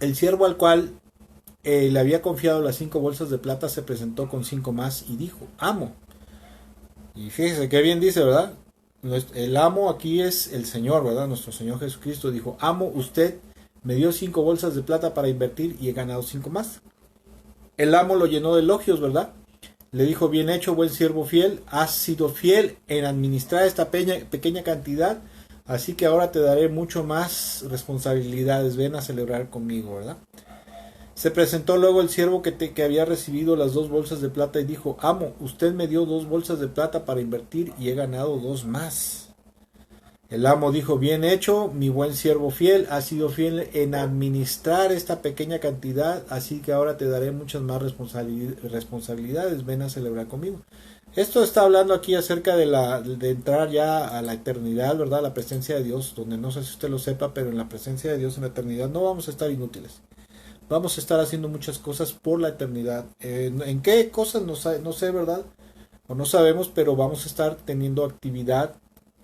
S1: El siervo al cual le había confiado las 5 bolsas de plata se presentó con 5 más y dijo, amo. Y fíjese qué bien dice, ¿verdad? El amo aquí es el Señor, ¿verdad? Nuestro Señor Jesucristo dijo, amo, usted me dio 5 bolsas de plata para invertir y he ganado 5 más. El amo lo llenó de elogios, ¿verdad? Le dijo, bien hecho, buen siervo fiel, has sido fiel en administrar esta pequeña cantidad, así que ahora te daré mucho más responsabilidades, ven a celebrar conmigo, ¿verdad? Se presentó luego el siervo que había recibido las 2 bolsas de plata y dijo, amo, usted me dio 2 bolsas de plata para invertir y he ganado 2 más. El amo dijo, bien hecho, mi buen siervo fiel, has sido fiel en administrar esta pequeña cantidad, así que ahora te daré muchas más responsabilidades, ven a celebrar conmigo. Esto está hablando aquí acerca de entrar ya a la eternidad, ¿verdad? La presencia de Dios, donde no sé si usted lo sepa, pero en la presencia de Dios en la eternidad no vamos a estar inútiles. Vamos a estar haciendo muchas cosas por la eternidad. ¿En qué cosas? No sé, ¿verdad? O no sabemos, pero vamos a estar teniendo actividad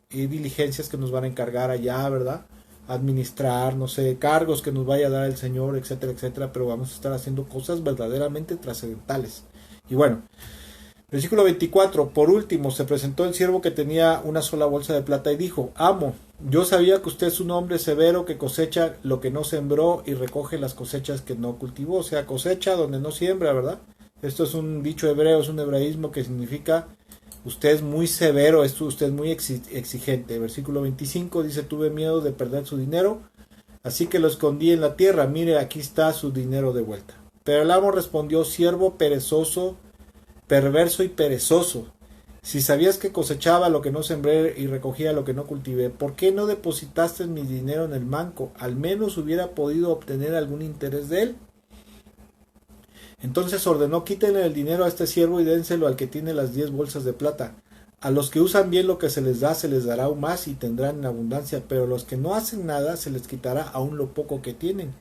S1: y diligencias que nos van a encargar allá, ¿verdad? Administrar, no sé, cargos que nos vaya a dar el Señor, etcétera, etcétera. Pero vamos a estar haciendo cosas verdaderamente trascendentales. Y bueno, versículo 24. Por último, se presentó el siervo que tenía una sola bolsa de plata y dijo, amo, yo sabía que usted es un hombre severo que cosecha lo que no sembró y recoge las cosechas que no cultivó. O sea, cosecha donde no siembra, ¿verdad? Esto es un dicho hebreo, es un hebraísmo que significa usted es muy severo, usted es muy exigente. Versículo 25 dice, tuve miedo de perder su dinero, así que lo escondí en la tierra. Mire, aquí está su dinero de vuelta. Pero el amo respondió, siervo perezoso, perverso y perezoso. Si sabías que cosechaba lo que no sembré y recogía lo que no cultivé, ¿por qué no depositaste mi dinero en el banco? Al menos hubiera podido obtener algún interés de él. Entonces ordenó, quítenle el dinero a este siervo y dénselo al que tiene las 10 bolsas de plata. A los que usan bien lo que se les dará aún más y tendrán en abundancia, pero a los que no hacen nada se les quitará aún lo poco que tienen.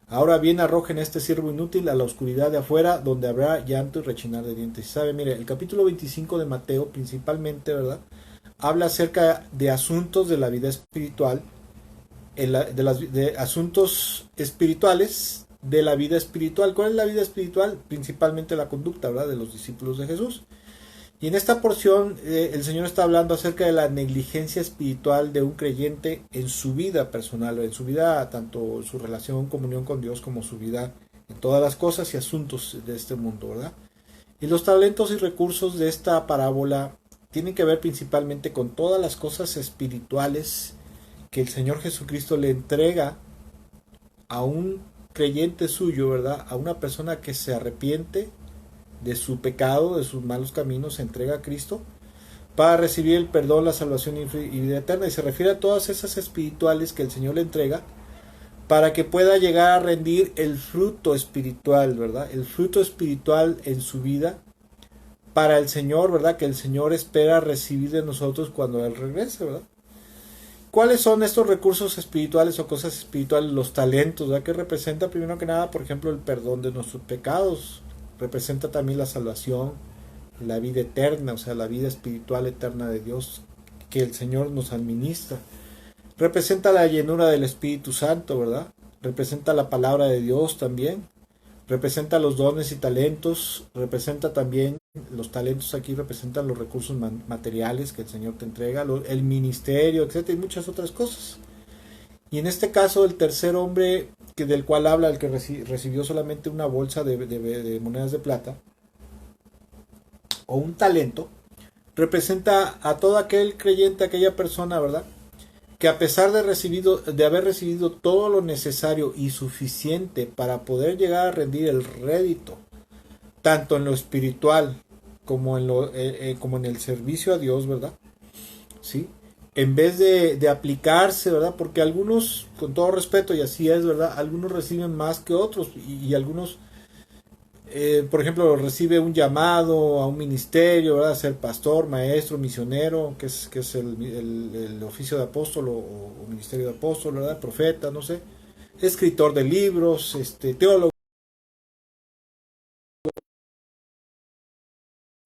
S1: Ahora bien, arrojen a este siervo inútil a la oscuridad de afuera, donde habrá llanto y rechinar de dientes. Y sabe, mire, el capítulo 25 de Mateo, principalmente, ¿verdad?, habla acerca de asuntos de la vida espiritual, de asuntos espirituales de la vida espiritual. ¿Cuál es la vida espiritual? Principalmente la conducta, ¿verdad?, de los discípulos de Jesús. Y en esta porción el Señor está hablando acerca de la negligencia espiritual de un creyente en su vida personal, en su vida, tanto su relación, comunión con Dios, como su vida en todas las cosas y asuntos de este mundo, ¿verdad? Y los talentos y recursos de esta parábola tienen que ver principalmente con todas las cosas espirituales que el Señor Jesucristo le entrega a un creyente suyo, ¿verdad? A una persona que se arrepiente de su pecado, de sus malos caminos, se entrega a Cristo para recibir el perdón, la salvación y vida eterna. Y se refiere a todas esas espirituales que el Señor le entrega para que pueda llegar a rendir el fruto espiritual, ¿verdad? El fruto espiritual en su vida para el Señor, ¿verdad? Que el Señor espera recibir de nosotros cuando Él regrese, ¿verdad? ¿Cuáles son estos recursos espirituales o cosas espirituales? Los talentos, ¿verdad? Que representa primero que nada, por ejemplo, el perdón de nuestros pecados. Representa también la salvación, la vida eterna, o sea, la vida espiritual eterna de Dios que el Señor nos administra. Representa la llenura del Espíritu Santo, ¿verdad? Representa la palabra de Dios también. Representa los dones y talentos. Representa también, los talentos aquí representan los recursos materiales que el Señor te entrega, el ministerio, etcétera, y muchas otras cosas. Y en este caso el tercer hombre del cual habla, el que recibió solamente una bolsa de monedas de plata o un talento, representa a todo aquel creyente, aquella persona, ¿verdad? Que a pesar de haber recibido todo lo necesario y suficiente para poder llegar a rendir el rédito, tanto en lo espiritual como en el servicio a Dios, ¿verdad? ¿Sí? En vez de aplicarse, ¿verdad? Porque algunos, con todo respeto, y así es, ¿verdad? Algunos reciben más que otros y algunos, por ejemplo, recibe un llamado a un ministerio, ¿verdad? Ser pastor, maestro, misionero, que es el oficio de apóstol o ministerio de apóstol, ¿verdad? Profeta, no sé. Escritor de libros, teólogo.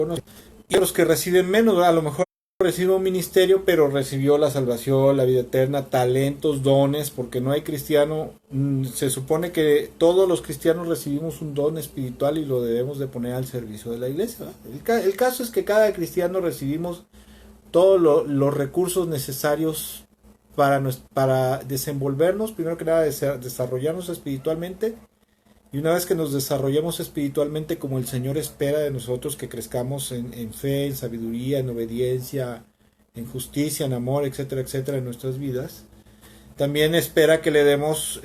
S1: No sé. Y los que reciben menos, ¿verdad? A lo mejor recibe un ministerio, pero recibió la salvación, la vida eterna, talentos, dones, porque no hay cristiano. Se supone que todos los cristianos recibimos un don espiritual y lo debemos de poner al servicio de la iglesia. El caso es que cada cristiano recibimos todos los recursos necesarios para desenvolvernos, primero que nada, desarrollarnos espiritualmente. Y una vez que nos desarrollamos espiritualmente como el Señor espera de nosotros, que crezcamos en fe, en sabiduría, en obediencia, en justicia, en amor, etcétera, etcétera, en nuestras vidas, también espera que le demos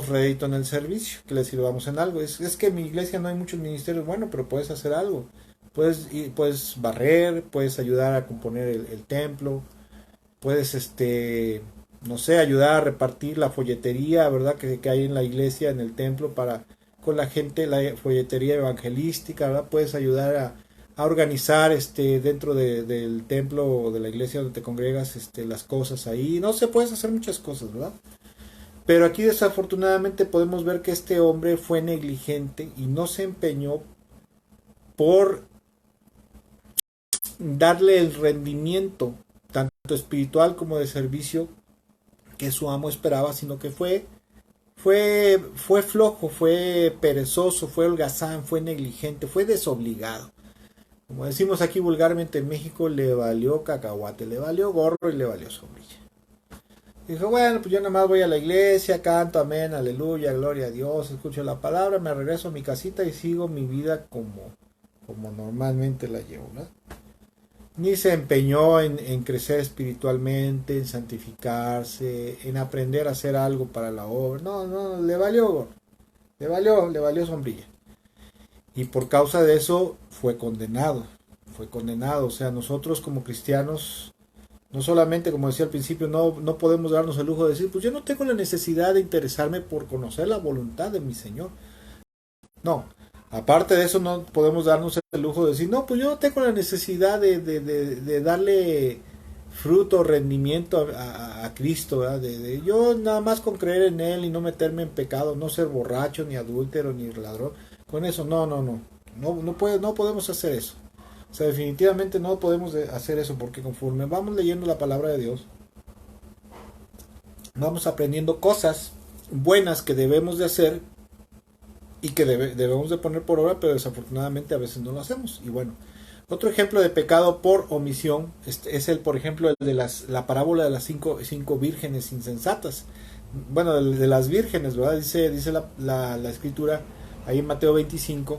S1: rédito en el servicio, que le sirvamos en algo. Es que en mi iglesia no hay muchos ministerios, bueno, pero puedes hacer algo. Puedes barrer, puedes ayudar a componer el templo, puedes, no sé, ayudar a repartir la folletería, ¿verdad? Que hay en la iglesia, en el templo, para con la gente, la folletería evangelística, ¿verdad? Puedes ayudar a organizar, dentro del templo o de la iglesia donde te congregas, las cosas ahí. No sé, puedes hacer muchas cosas, ¿verdad? Pero aquí desafortunadamente podemos ver que este hombre fue negligente y no se empeñó por darle el rendimiento, tanto espiritual como de servicio, que su amo esperaba, sino que fue flojo, fue perezoso, fue holgazán, fue negligente, fue desobligado. Como decimos aquí vulgarmente en México, le valió cacahuate, le valió gorro y le valió sombrilla. Dijo, bueno, pues yo nada más voy a la iglesia, canto, amén, aleluya, gloria a Dios, escucho la palabra, me regreso a mi casita y sigo mi vida como normalmente la llevo, ¿no? Ni se empeñó en crecer espiritualmente, en santificarse, en aprender a hacer algo para la obra. No, no, le valió sombrilla. Y por causa de eso fue condenado. Fue condenado. O sea, nosotros como cristianos, no solamente, como decía al principio, no podemos darnos el lujo de decir, pues yo no tengo la necesidad de interesarme por conocer la voluntad de mi Señor. No, aparte de eso no podemos darnos el lujo de decir, no, pues yo no tengo la necesidad de darle fruto, rendimiento a Cristo, ¿verdad? Yo nada más con creer en Él y no meterme en pecado, no ser borracho, ni adúltero, ni ladrón, con eso, no podemos hacer eso. O sea, definitivamente no podemos hacer eso, porque conforme vamos leyendo la palabra de Dios, vamos aprendiendo cosas buenas que debemos de hacer y que debemos de poner por obra, pero desafortunadamente a veces no lo hacemos. Y bueno, otro ejemplo de pecado por omisión es por ejemplo, el de la parábola de las cinco vírgenes insensatas. Bueno, de las vírgenes, ¿verdad? Dice la escritura ahí en Mateo 25,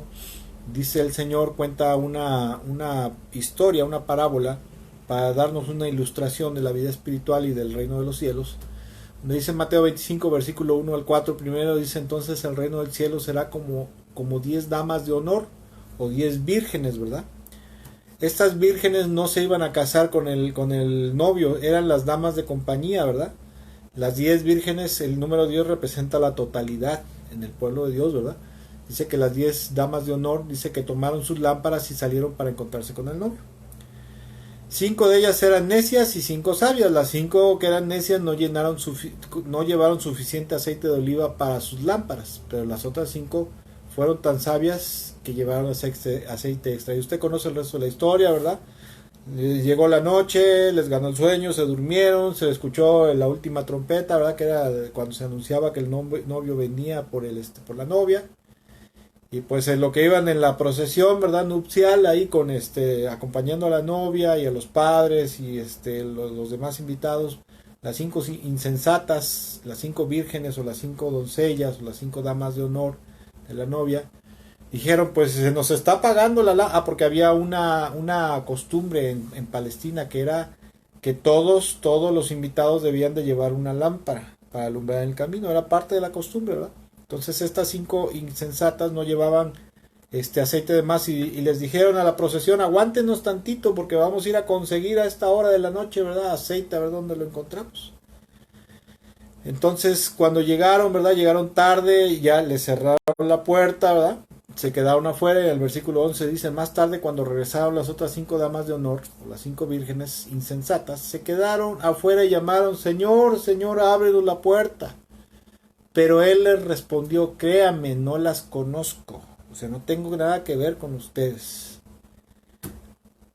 S1: dice el Señor, cuenta una historia, una parábola, para darnos una ilustración de la vida espiritual y del reino de los cielos. Dice Mateo 25, versículo 1 al 4, primero dice, entonces el reino del cielo será como 10 damas de honor, o 10 vírgenes, ¿verdad? Estas vírgenes no se iban a casar con el novio, eran las damas de compañía, ¿verdad? Las 10 vírgenes, el número 10 representa la totalidad en el pueblo de Dios, ¿verdad? Dice que las 10 damas de honor, dice que tomaron sus lámparas y salieron para encontrarse con el novio. 5 de ellas eran necias y 5 sabias. Las 5 que eran necias no llevaron suficiente aceite de oliva para sus lámparas, pero las otras 5 fueron tan sabias que llevaron aceite extra. Y usted conoce el resto de la historia, ¿verdad? Llegó la noche, les ganó el sueño, se durmieron, se escuchó la última trompeta, ¿verdad? Que era cuando se anunciaba que el novio venía por la novia. Y pues en lo que iban en la procesión, ¿verdad? Nupcial, ahí acompañando a la novia y a los padres y los demás invitados, las 5 insensatas, las 5 vírgenes o las 5 doncellas o las 5 damas de honor de la novia, dijeron, pues se nos está pagando porque había una costumbre en Palestina que era que todos los invitados debían de llevar una lámpara para alumbrar el camino, era parte de la costumbre, ¿verdad? Entonces estas 5 insensatas no llevaban aceite de más y les dijeron a la procesión, aguántenos tantito porque vamos a ir a conseguir a esta hora de la noche, ¿verdad? Aceite, a ver dónde lo encontramos. Entonces cuando llegaron, ¿verdad? Llegaron tarde, ya les cerraron la puerta, ¿verdad? Se quedaron afuera y el versículo 11 dice, más tarde cuando regresaron las otras 5 damas de honor, o las 5 vírgenes insensatas, se quedaron afuera y llamaron, Señor, Señor, ábrenos la puerta. Pero él les respondió, créame, no las conozco. O sea, no tengo nada que ver con ustedes.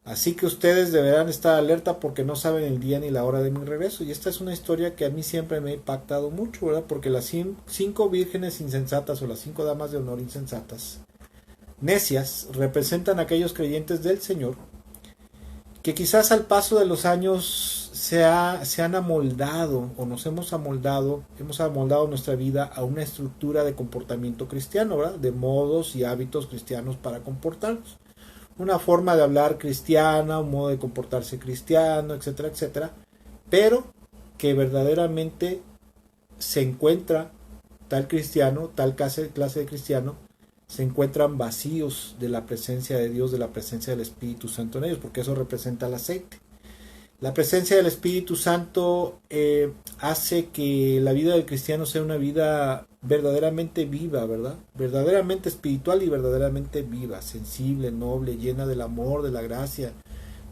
S1: Así que ustedes deberán estar alerta porque no saben el día ni la hora de mi regreso. Y esta es una historia que a mí siempre me ha impactado mucho, ¿verdad? Porque las 5 vírgenes insensatas o las 5 damas de honor insensatas, necias, representan a aquellos creyentes del Señor que quizás al paso de los años se han amoldado o nos hemos amoldado nuestra vida a una estructura de comportamiento cristiano, ¿verdad? De modos y hábitos cristianos para comportarnos. Una forma de hablar cristiana, un modo de comportarse cristiano, etcétera, etcétera. Pero que verdaderamente se encuentra tal cristiano, tal clase de cristiano, se encuentran vacíos de la presencia de Dios, de la presencia del Espíritu Santo en ellos, porque eso representa el aceite. La presencia del Espíritu Santo hace que la vida del cristiano sea una vida verdaderamente viva, ¿verdad? Verdaderamente espiritual y verdaderamente viva, sensible, noble, llena del amor, de la gracia,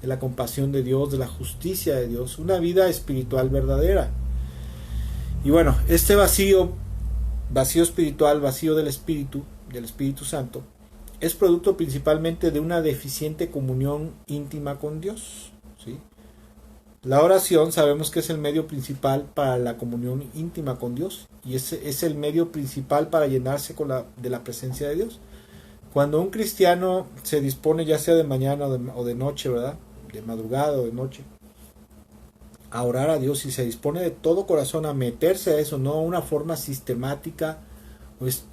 S1: de la compasión de Dios, de la justicia de Dios, una vida espiritual verdadera. Y bueno, este vacío espiritual, vacío del Espíritu Santo, es producto principalmente de una deficiente comunión íntima con Dios, ¿sí? La oración sabemos que es el medio principal para la comunión íntima con Dios y es el medio principal para llenarse de la presencia de Dios. Cuando un cristiano se dispone, ya sea de mañana o de noche, ¿verdad? De madrugada o de noche, a orar a Dios y se dispone de todo corazón a meterse a eso, no a una forma sistemática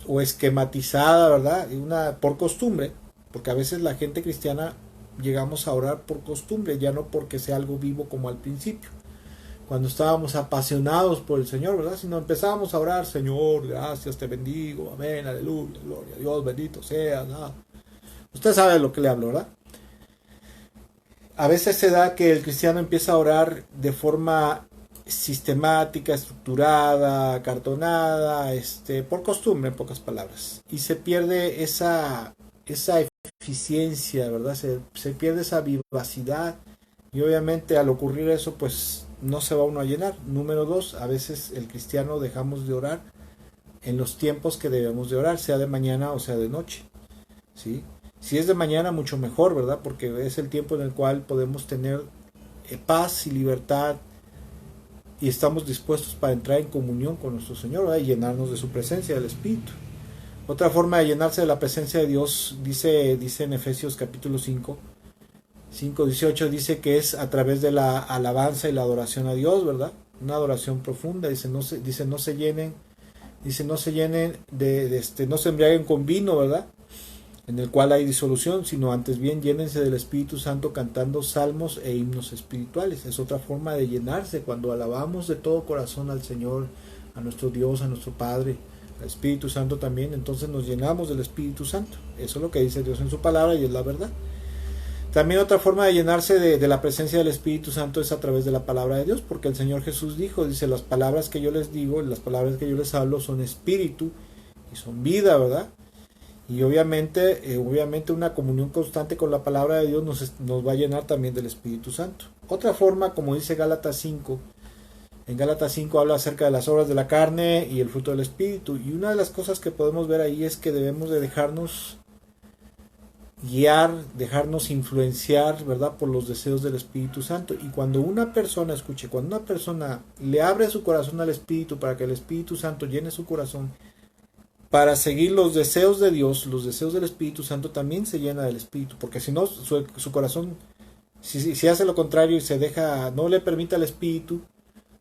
S1: o esquematizada, ¿verdad? Por costumbre, porque a veces la gente cristiana llegamos a orar por costumbre, ya no porque sea algo vivo como al principio, cuando estábamos apasionados por el Señor, ¿verdad? Sino empezábamos a orar, Señor, gracias, te bendigo, amén, aleluya, gloria a Dios, bendito seas, ¿no? Usted sabe de lo que le hablo, ¿verdad? A veces se da que el cristiano empieza a orar de forma sistemática, estructurada, acartonada, por costumbre, en pocas palabras, y se pierde esa eficiencia, ¿verdad? Se pierde esa vivacidad y obviamente al ocurrir eso, pues no se va uno a llenar. Número 2, a veces el cristiano dejamos de orar en los tiempos que debemos de orar, sea de mañana o sea de noche, ¿sí? Si es de mañana, mucho mejor, ¿verdad? Porque es el tiempo en el cual podemos tener paz y libertad y estamos dispuestos para entrar en comunión con nuestro Señor, ¿verdad? Y llenarnos de su presencia, del Espíritu. Otra forma de llenarse de la presencia de Dios, dice en Efesios capítulo 5:18, dice que es a través de la alabanza y la adoración a Dios, ¿verdad? Una adoración profunda, no se llenen no se embriaguen con vino, ¿verdad? En el cual hay disolución, sino antes bien llénense del Espíritu Santo cantando salmos e himnos espirituales. Es otra forma de llenarse, cuando alabamos de todo corazón al Señor, a nuestro Dios, a nuestro Padre, al Espíritu Santo también, entonces nos llenamos del Espíritu Santo. Eso es lo que dice Dios en su palabra y es la verdad. También otra forma de llenarse de la presencia del Espíritu Santo es a través de la palabra de Dios, porque el Señor Jesús dice, las palabras que yo les digo, las palabras que yo les hablo son espíritu y son vida, ¿verdad? Y obviamente una comunión constante con la palabra de Dios nos va a llenar también del Espíritu Santo. Otra forma, como dice Gálatas 5, en Gálatas 5 habla acerca de las obras de la carne y el fruto del Espíritu. Y una de las cosas que podemos ver ahí es que debemos de dejarnos guiar, dejarnos influenciar, ¿verdad? Por los deseos del Espíritu Santo. Y cuando una persona le abre su corazón al Espíritu para que el Espíritu Santo llene su corazón, para seguir los deseos de Dios, los deseos del Espíritu Santo, también se llena del Espíritu, porque si no, su corazón, si hace lo contrario y no le permite al Espíritu,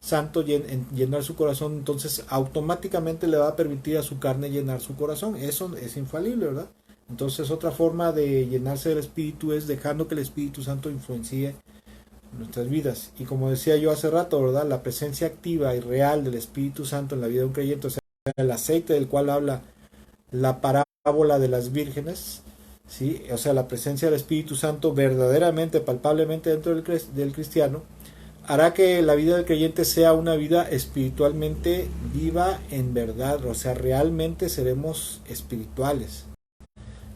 S1: Santo llenar su corazón, entonces automáticamente le va a permitir a su carne llenar su corazón. Eso es infalible, ¿verdad? Entonces otra forma de llenarse del Espíritu es dejando que el Espíritu Santo influencie nuestras vidas. Y como decía yo hace rato, ¿verdad? La presencia activa y real del Espíritu Santo en la vida de un creyente, o sea, el aceite del cual habla la parábola de las vírgenes, ¿sí? O sea, la presencia del Espíritu Santo verdaderamente, palpablemente dentro del cristiano, hará que la vida del creyente sea una vida espiritualmente viva en verdad, o sea, realmente seremos espirituales,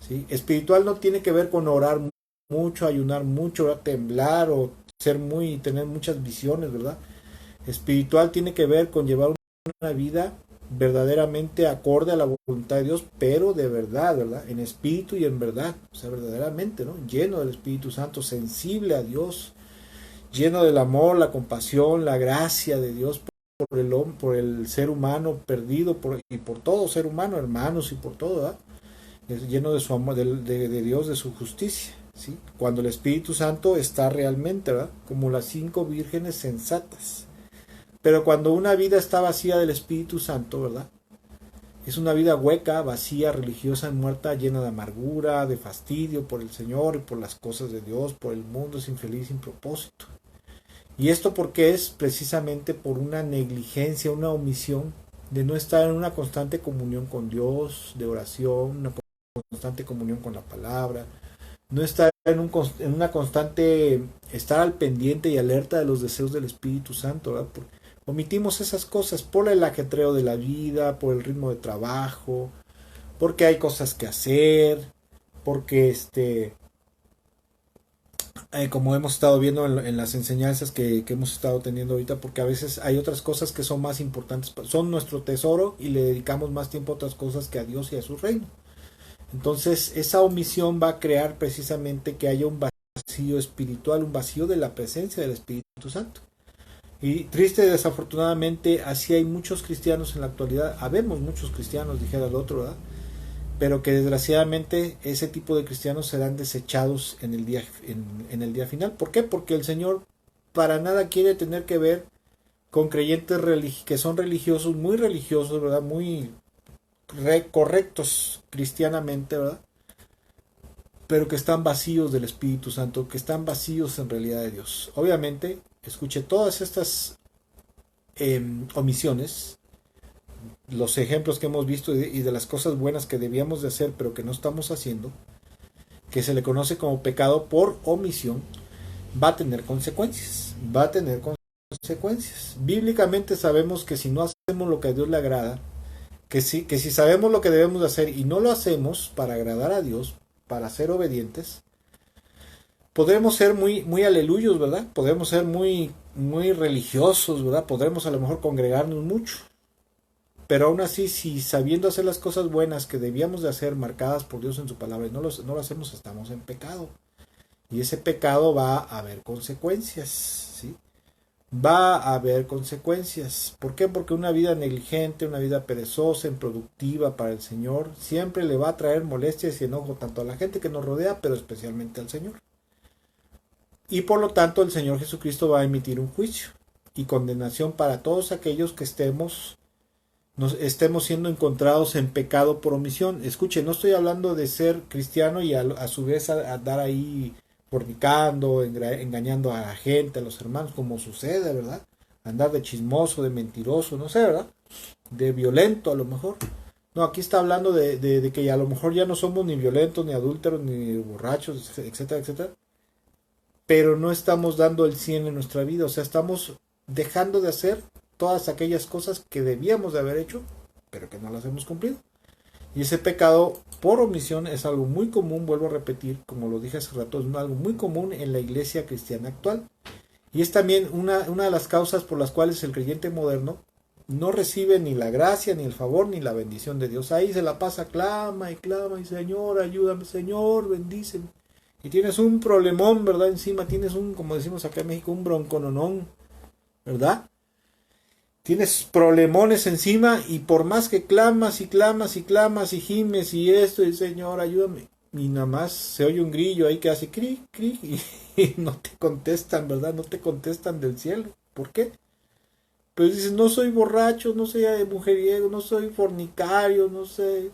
S1: ¿sí? Espiritual no tiene que ver con orar mucho, ayunar mucho, temblar o tener muchas visiones, ¿verdad? Espiritual tiene que ver con llevar una vida verdaderamente acorde a la voluntad de Dios, pero de verdad, ¿verdad? En espíritu y en verdad, o sea, verdaderamente, ¿no? Lleno del Espíritu Santo, sensible a Dios, lleno del amor, la compasión, la gracia de Dios por el ser humano perdido y por todo ser humano, hermanos, y por todo, ¿verdad? Es lleno de su amor, de Dios, de su justicia, ¿sí? Cuando el Espíritu Santo está realmente, ¿verdad? Como las 5 vírgenes sensatas. Pero cuando una vida está vacía del Espíritu Santo, ¿verdad? Es una vida hueca, vacía, religiosa, muerta, llena de amargura, de fastidio por el Señor y por las cosas de Dios, por el mundo, es infeliz, sin propósito. Y esto porque es precisamente por una negligencia, una omisión de no estar en una constante comunión con Dios, de oración, una constante comunión con la palabra, no estar en una constante, estar al pendiente y alerta de los deseos del Espíritu Santo, ¿verdad? Omitimos esas cosas por el ajetreo de la vida, por el ritmo de trabajo, porque hay cosas que hacer, porque como hemos estado viendo en las enseñanzas que hemos estado teniendo ahorita, porque a veces hay otras cosas que son más importantes, son nuestro tesoro y le dedicamos más tiempo a otras cosas que a Dios y a su reino. Entonces esa omisión va a crear precisamente que haya un vacío espiritual, un vacío de la presencia del Espíritu Santo. Y triste, desafortunadamente, así hay muchos cristianos en la actualidad, habemos muchos cristianos, dijera el otro, ¿verdad? Pero que desgraciadamente ese tipo de cristianos serán desechados en el día final. ¿Por qué? Porque el Señor para nada quiere tener que ver con creyentes que son religiosos, muy religiosos, ¿verdad? Muy correctos cristianamente, ¿verdad? Pero que están vacíos del Espíritu Santo, que están vacíos en realidad de Dios. Obviamente, escuche todas estas omisiones, los ejemplos que hemos visto y de las cosas buenas que debíamos de hacer, pero que no estamos haciendo, que se le conoce como pecado por omisión, va a tener consecuencias. Va a tener consecuencias. Bíblicamente sabemos que si no hacemos lo que a Dios le agrada, que si sabemos lo que debemos de hacer y no lo hacemos para agradar a Dios, para ser obedientes, podremos ser muy aleluyos, ¿verdad? Podremos ser muy religiosos, ¿verdad? Podremos a lo mejor congregarnos mucho. Pero aún así, si sabiendo hacer las cosas buenas que debíamos de hacer, marcadas por Dios en su palabra, y no lo hacemos, estamos en pecado. Y ese pecado va a haber consecuencias, ¿sí? Va a haber consecuencias. ¿Por qué? Porque una vida negligente, una vida perezosa, improductiva para el Señor, siempre le va a traer molestias y enojo tanto a la gente que nos rodea, pero especialmente al Señor. Y por lo tanto el Señor Jesucristo va a emitir un juicio y condenación para todos aquellos que estemos siendo encontrados en pecado por omisión. Escuche, no estoy hablando de ser cristiano y a su vez a andar ahí fornicando, engañando a la gente, a los hermanos, como sucede, ¿verdad? Andar de chismoso, de mentiroso, no sé, ¿verdad? De violento a lo mejor. No, aquí está hablando de que a lo mejor ya no somos ni violentos, ni adúlteros, ni borrachos, etcétera, etcétera. Pero no estamos dando el 100 en nuestra vida, o sea, estamos dejando de hacer todas aquellas cosas que debíamos de haber hecho, pero que no las hemos cumplido. Y ese pecado por omisión es algo muy común, vuelvo a repetir, como lo dije hace rato, es algo muy común en la iglesia cristiana actual. Y es también una de las causas por las cuales el creyente moderno no recibe ni la gracia, ni el favor, ni la bendición de Dios. Ahí se la pasa, clama, y Señor, ayúdame, Señor, bendíceme. Y tienes un problemón, ¿verdad? Encima tienes como decimos acá en México, un broncononón, ¿verdad? Tienes problemones encima y por más que clamas y clamas y clamas y gimes y esto, y Señor, ayúdame. Y nada más se oye un grillo ahí que hace cri, cri, y no te contestan, ¿verdad? No te contestan del cielo. ¿Por qué? Pero dices, no soy borracho, no soy mujeriego, no soy fornicario, no sé.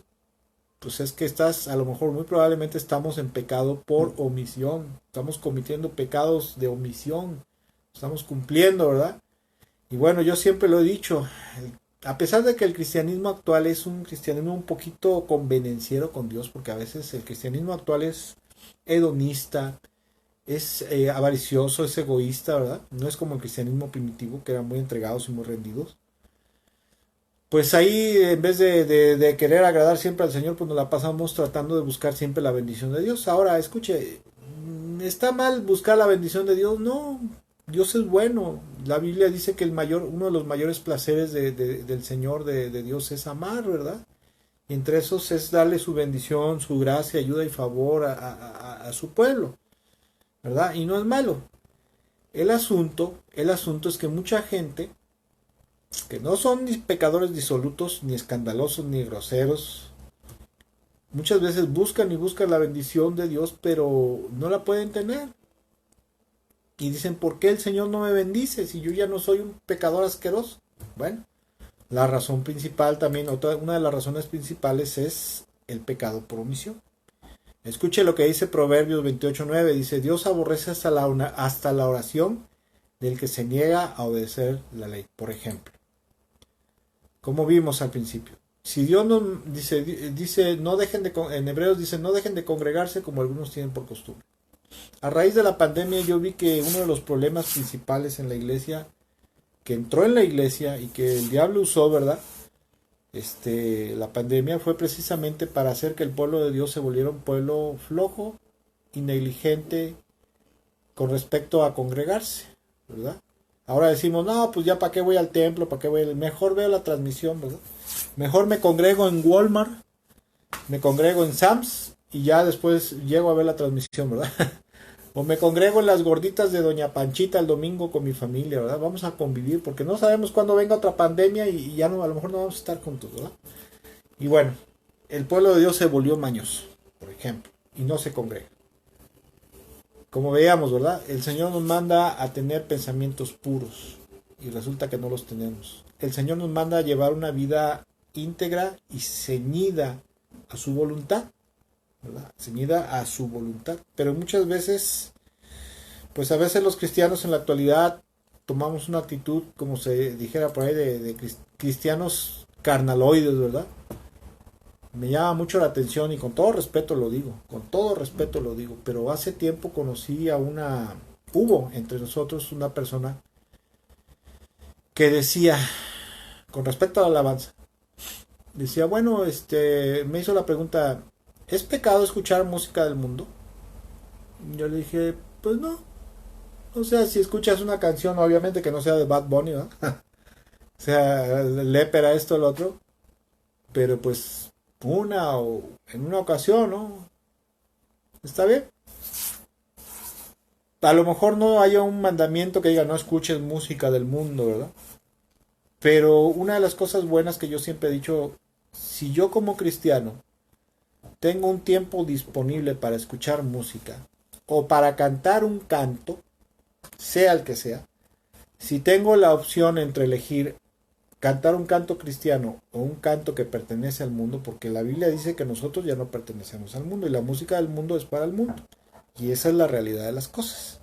S1: Pues es que estás, a lo mejor muy probablemente estamos en pecado por omisión. Estamos cometiendo pecados de omisión. Estamos cumpliendo, ¿verdad? Y bueno, yo siempre lo he dicho, a pesar de que el cristianismo actual es un cristianismo un poquito convenenciero con Dios, porque a veces el cristianismo actual es hedonista, es avaricioso, es egoísta, ¿verdad? No es como el cristianismo primitivo, que eran muy entregados y muy rendidos. Pues ahí, en vez de querer agradar siempre al Señor, pues nos la pasamos tratando de buscar siempre la bendición de Dios. Ahora, escuche, ¿está mal buscar la bendición de Dios? No, Dios es bueno. La Biblia dice que uno de los mayores placeres del Señor, de Dios, es amar, ¿verdad? Y entre esos es darle su bendición, su gracia, ayuda y favor a su pueblo, ¿verdad? Y no es malo. El asunto es que mucha gente que no son ni pecadores disolutos, ni escandalosos, ni groseros, muchas veces buscan y buscan la bendición de Dios, pero no la pueden tener. Y dicen, ¿por qué el Señor no me bendice si yo ya no soy un pecador asqueroso? Bueno, la razón principal también, una de las razones principales es el pecado por omisión. Escuche lo que dice Proverbios 28:9, dice, Dios aborrece hasta la oración del que se niega a obedecer la ley, por ejemplo. Como vimos al principio. Si Dios nos dice no dejen en Hebreos dice, no dejen de congregarse como algunos tienen por costumbre. A raíz de la pandemia yo vi que uno de los problemas principales en la iglesia, que entró en la iglesia y que el diablo usó, ¿verdad? La pandemia fue precisamente para hacer que el pueblo de Dios se volviera un pueblo flojo y negligente con respecto a congregarse, ¿verdad? Ahora decimos, no, pues ya para qué voy al templo, para qué voy, mejor veo la transmisión, ¿verdad? Mejor me congrego en Walmart, me congrego en Sam's y ya después llego a ver la transmisión, ¿verdad? O me congrego en las gorditas de Doña Panchita el domingo con mi familia, ¿verdad? Vamos a convivir porque no sabemos cuándo venga otra pandemia y ya no, a lo mejor no vamos a estar juntos, ¿verdad? Y bueno, el pueblo de Dios se volvió mañoso, por ejemplo, y no se congrega. Como veíamos, ¿verdad? El Señor nos manda a tener pensamientos puros y resulta que no los tenemos. El Señor nos manda a llevar una vida íntegra y ceñida a su voluntad, ¿verdad? Ceñida a su voluntad. Pero muchas veces, pues a veces los cristianos en la actualidad tomamos una actitud, como se dijera por ahí, de cristianos carnaloides, ¿verdad? Me llama mucho la atención y con todo respeto lo digo, pero hace tiempo hubo entre nosotros una persona que decía, con respecto a la alabanza, decía, bueno, me hizo la pregunta, ¿es pecado escuchar música del mundo? Yo le dije, pues no, o sea, si escuchas una canción, obviamente que no sea de Bad Bunny, ¿no? O sea, lépera esto, lo otro, pero pues en una ocasión, ¿no? ¿Está bien? A lo mejor no haya un mandamiento que diga no escuches música del mundo, ¿verdad? Pero una de las cosas buenas que yo siempre he dicho, si yo como cristiano tengo un tiempo disponible para escuchar música o para cantar un canto, sea el que sea, si tengo la opción entre elegir cantar un canto cristiano o un canto que pertenece al mundo, porque la Biblia dice que nosotros ya no pertenecemos al mundo y la música del mundo es para el mundo. Y esa es la realidad de las cosas.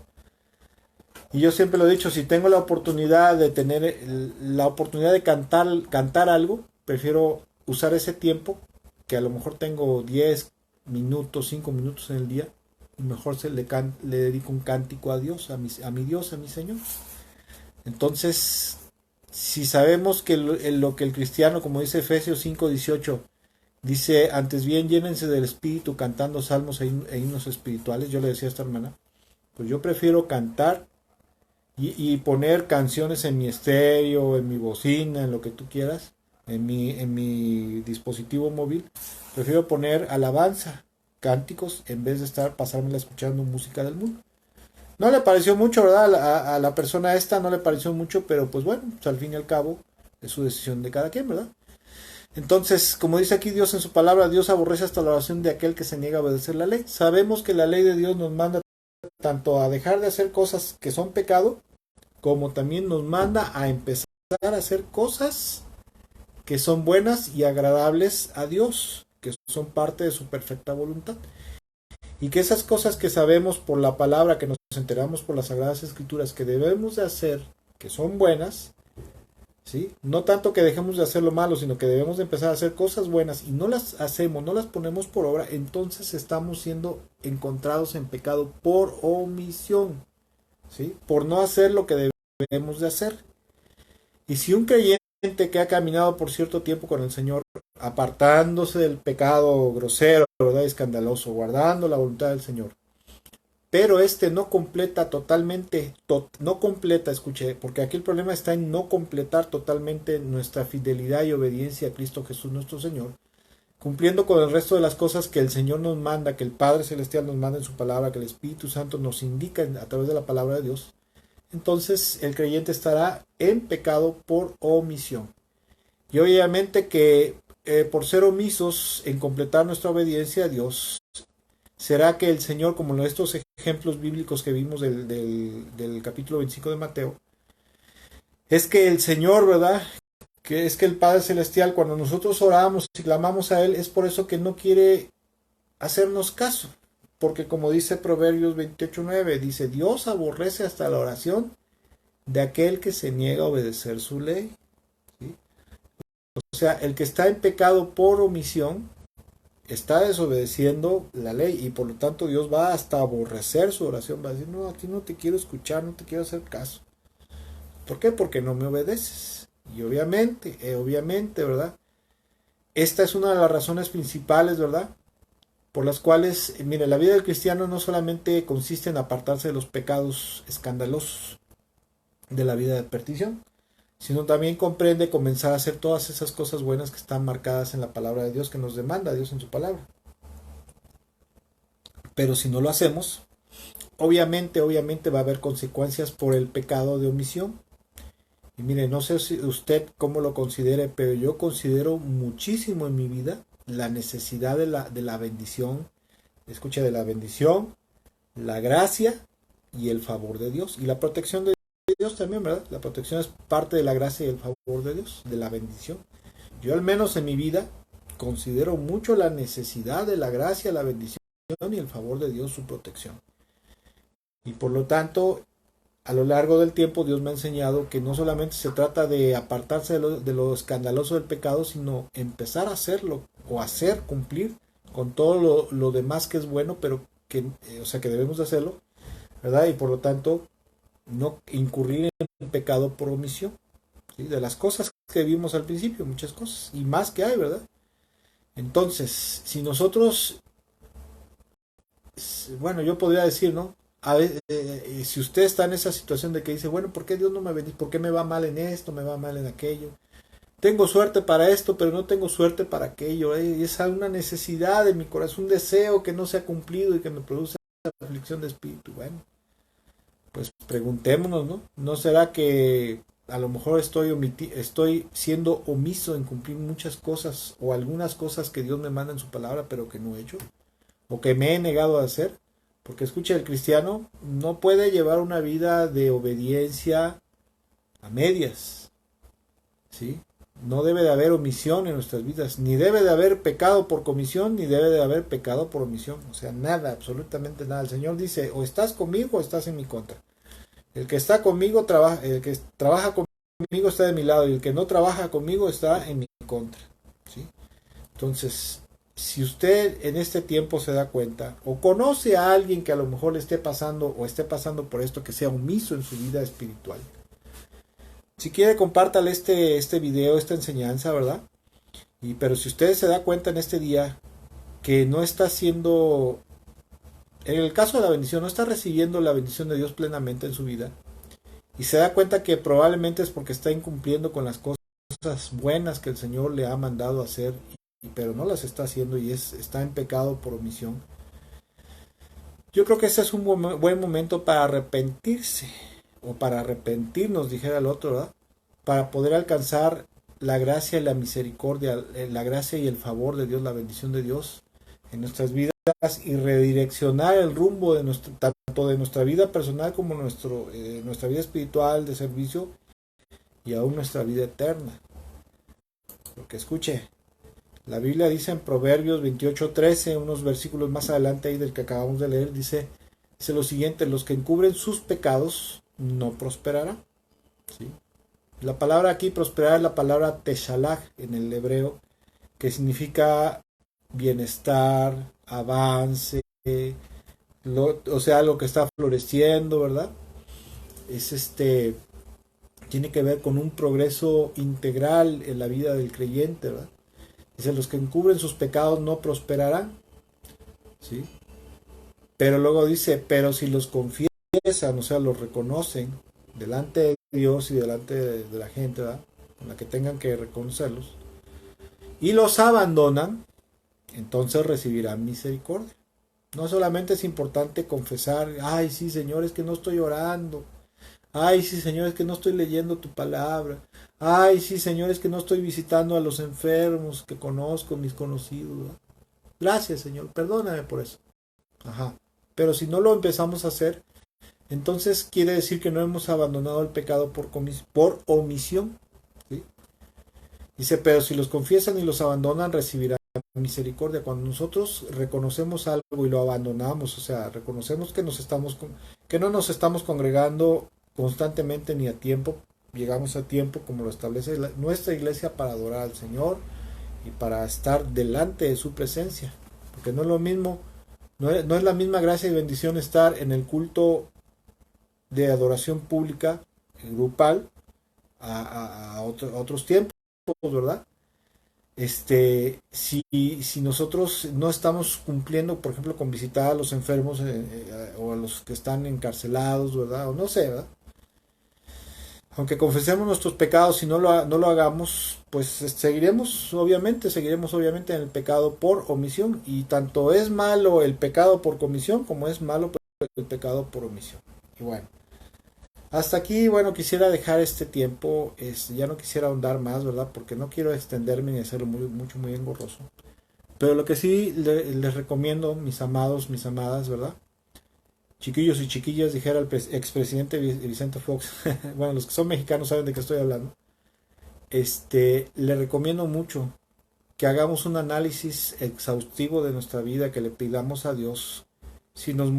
S1: Y yo siempre lo he dicho, si tengo la oportunidad de tener la oportunidad de cantar algo, prefiero usar ese tiempo, que a lo mejor tengo 10 minutos, 5 minutos en el día, y mejor le dedico un cántico a Dios, a mi Dios, a mi Señor. Entonces, si sabemos que lo que el cristiano, como dice Efesios 5:18, dice, antes bien llénense del Espíritu cantando salmos e himnos espirituales, yo le decía a esta hermana, pues yo prefiero cantar y poner canciones en mi estéreo, en mi bocina, en lo que tú quieras, en mi dispositivo móvil, prefiero poner alabanza, cánticos, en vez de pasármela escuchando música del mundo. No le pareció mucho, ¿verdad? A la persona esta no le pareció mucho, pero pues bueno, pues al fin y al cabo es su decisión de cada quien, ¿verdad? Entonces, como dice aquí Dios en su palabra, Dios aborrece hasta la oración de aquel que se niega a obedecer la ley. Sabemos que la ley de Dios nos manda tanto a dejar de hacer cosas que son pecado, como también nos manda a empezar a hacer cosas que son buenas y agradables a Dios, que son parte de su perfecta voluntad. Y que esas cosas que sabemos por la palabra, que nos enteramos por las Sagradas Escrituras, que debemos de hacer, que son buenas, ¿sí? No tanto que dejemos de hacer lo malo, sino que debemos de empezar a hacer cosas buenas y no las hacemos, no las ponemos por obra, entonces estamos siendo encontrados en pecado por omisión, ¿sí? Por no hacer lo que debemos de hacer. Y si un creyente que ha caminado por cierto tiempo con el Señor, apartándose del pecado grosero, ¿verdad? Escandaloso, guardando la voluntad del Señor, pero no completa totalmente, no completa, escuche, porque aquí el problema está en no completar totalmente nuestra fidelidad y obediencia a Cristo Jesús nuestro Señor, cumpliendo con el resto de las cosas que el Señor nos manda, que el Padre Celestial nos manda en su palabra, que el Espíritu Santo nos indica a través de la palabra de Dios. Entonces el creyente estará en pecado por omisión. Y obviamente que por ser omisos en completar nuestra obediencia a Dios, será que el Señor, como en estos ejemplos bíblicos que vimos del capítulo 25 de Mateo, es que el Señor, ¿verdad? Que es que el Padre Celestial, cuando nosotros oramos y clamamos a Él, es por eso que no quiere hacernos caso. Porque como dice Proverbios 28:9, dice, Dios aborrece hasta la oración de aquel que se niega a obedecer su ley. ¿Sí? O sea, el que está en pecado por omisión está desobedeciendo la ley y por lo tanto Dios va hasta aborrecer su oración. Va a decir, no, aquí no te quiero escuchar, no te quiero hacer caso. ¿Por qué? Porque no me obedeces. Y obviamente, ¿verdad? Esta es una de las razones principales, ¿verdad? Por las cuales, mire, la vida del cristiano no solamente consiste en apartarse de los pecados escandalosos de la vida de perdición, sino también comprende comenzar a hacer todas esas cosas buenas que están marcadas en la palabra de Dios, que nos demanda Dios en su palabra. Pero si no lo hacemos, obviamente va a haber consecuencias por el pecado de omisión. Y mire, no sé si usted cómo lo considere, pero yo considero muchísimo en mi vida la necesidad de la bendición, escucha, de la bendición, la gracia y el favor de Dios. Y la protección de Dios también, ¿verdad? La protección es parte de la gracia y el favor de Dios, de la bendición. Yo al menos en mi vida considero mucho la necesidad de la gracia, la bendición y el favor de Dios, su protección. Y por lo tanto, a lo largo del tiempo Dios me ha enseñado que no solamente se trata de apartarse de lo escandaloso del pecado, sino empezar a hacerlo o hacer cumplir con todo lo demás que es bueno, pero que, o sea, que debemos de hacerlo, ¿verdad? Y por lo tanto, no incurrir en pecado por omisión, ¿sí? De las cosas que vimos al principio, muchas cosas, y más que hay, ¿verdad? Entonces, si nosotros, bueno, yo podría decir, ¿no? A ver, si usted está en esa situación de que dice, bueno, ¿por qué Dios no me bendice? ¿Por qué me va mal en esto? ¿Me va mal en aquello? Tengo suerte para esto, pero no tengo suerte para aquello. Es una necesidad de mi corazón, un deseo que no se ha cumplido y que me produce aflicción de espíritu. Bueno, pues preguntémonos, ¿no? ¿No será que a lo mejor estoy siendo omiso en cumplir muchas cosas o algunas cosas que Dios me manda en su palabra, pero que no he hecho? ¿O que me he negado a hacer? Porque escucha, el cristiano no puede llevar una vida de obediencia a medias, ¿sí? No debe de haber omisión en nuestras vidas, ni debe de haber pecado por comisión, ni debe de haber pecado por omisión, o sea, nada, absolutamente nada. El Señor dice, o estás conmigo o estás en mi contra. El que está conmigo trabaja, el que trabaja conmigo está de mi lado, y el que no trabaja conmigo está en mi contra, ¿sí? Entonces, si usted en este tiempo se da cuenta o conoce a alguien que a lo mejor le esté pasando o esté pasando por esto, que sea omiso en su vida espiritual, si quiere compártale este video, esta enseñanza, ¿verdad? Pero si usted se da cuenta en este día que no está haciendo, en el caso de la bendición, no está recibiendo la bendición de Dios plenamente en su vida, y se da cuenta que probablemente es porque está incumpliendo con las cosas buenas que el Señor le ha mandado hacer, pero no las está haciendo y está en pecado por omisión. Yo creo que ese es un buen momento para arrepentirse, o para arrepentirnos, dijera el otro, ¿verdad? Para poder alcanzar la gracia y la misericordia, la gracia y el favor de Dios, la bendición de Dios en nuestras vidas, y redireccionar el rumbo de tanto de nuestra vida personal como nuestra vida espiritual de servicio, y aún nuestra vida eterna. Porque escuche, la Biblia dice en Proverbios 28:13, unos versículos más adelante ahí del que acabamos de leer, dice lo siguiente: los que encubren sus pecados no prosperarán. ¿Sí? La palabra aquí prosperar es la palabra teshalach en el hebreo, que significa bienestar, avance, o sea, lo que está floreciendo, ¿verdad? Es tiene que ver con un progreso integral en la vida del creyente, ¿verdad? Dice, los que encubren sus pecados no prosperarán, ¿sí? Pero luego dice, pero si los confiesan, o sea, los reconocen delante de Dios y delante de la gente, ¿verdad?, con la que tengan que reconocerlos, y los abandonan, entonces recibirán misericordia. No solamente es importante confesar, ay sí Señor, es que no estoy orando, ay sí Señor, es que no estoy leyendo tu palabra, ay sí Señor, es que no estoy visitando a los enfermos que conozco, mis conocidos, ¿verdad? Gracias Señor, perdóname por eso. Ajá. Pero si no lo empezamos a hacer, entonces quiere decir que no hemos abandonado el pecado por omisión. ¿Sí? Dice, pero si los confiesan y los abandonan, recibirán misericordia. Cuando nosotros reconocemos algo y lo abandonamos, o sea, reconocemos que que no nos estamos congregando constantemente ni a tiempo, llegamos a tiempo como lo establece nuestra iglesia para adorar al Señor y para estar delante de su presencia. Porque no es lo mismo, no es la misma gracia y bendición estar en el culto de adoración pública, grupal, a otros tiempos, ¿verdad? Si nosotros no estamos cumpliendo, por ejemplo, con visitar a los enfermos o a los que están encarcelados, ¿verdad? O no sé, ¿verdad? Aunque confesemos nuestros pecados y no lo hagamos, pues seguiremos obviamente en el pecado por omisión. Y tanto es malo el pecado por comisión como es malo el pecado por omisión. Y bueno, hasta aquí, bueno, quisiera dejar este tiempo, ya no quisiera ahondar más, ¿verdad? Porque no quiero extenderme ni hacerlo muy engorroso. Pero lo que sí les recomiendo, mis amados, mis amadas, ¿verdad? Chiquillos y chiquillas, dijera el expresidente Vicente Fox. Bueno, los que son mexicanos saben de qué estoy hablando. Le recomiendo mucho que hagamos un análisis exhaustivo de nuestra vida, que le pidamos a Dios que nos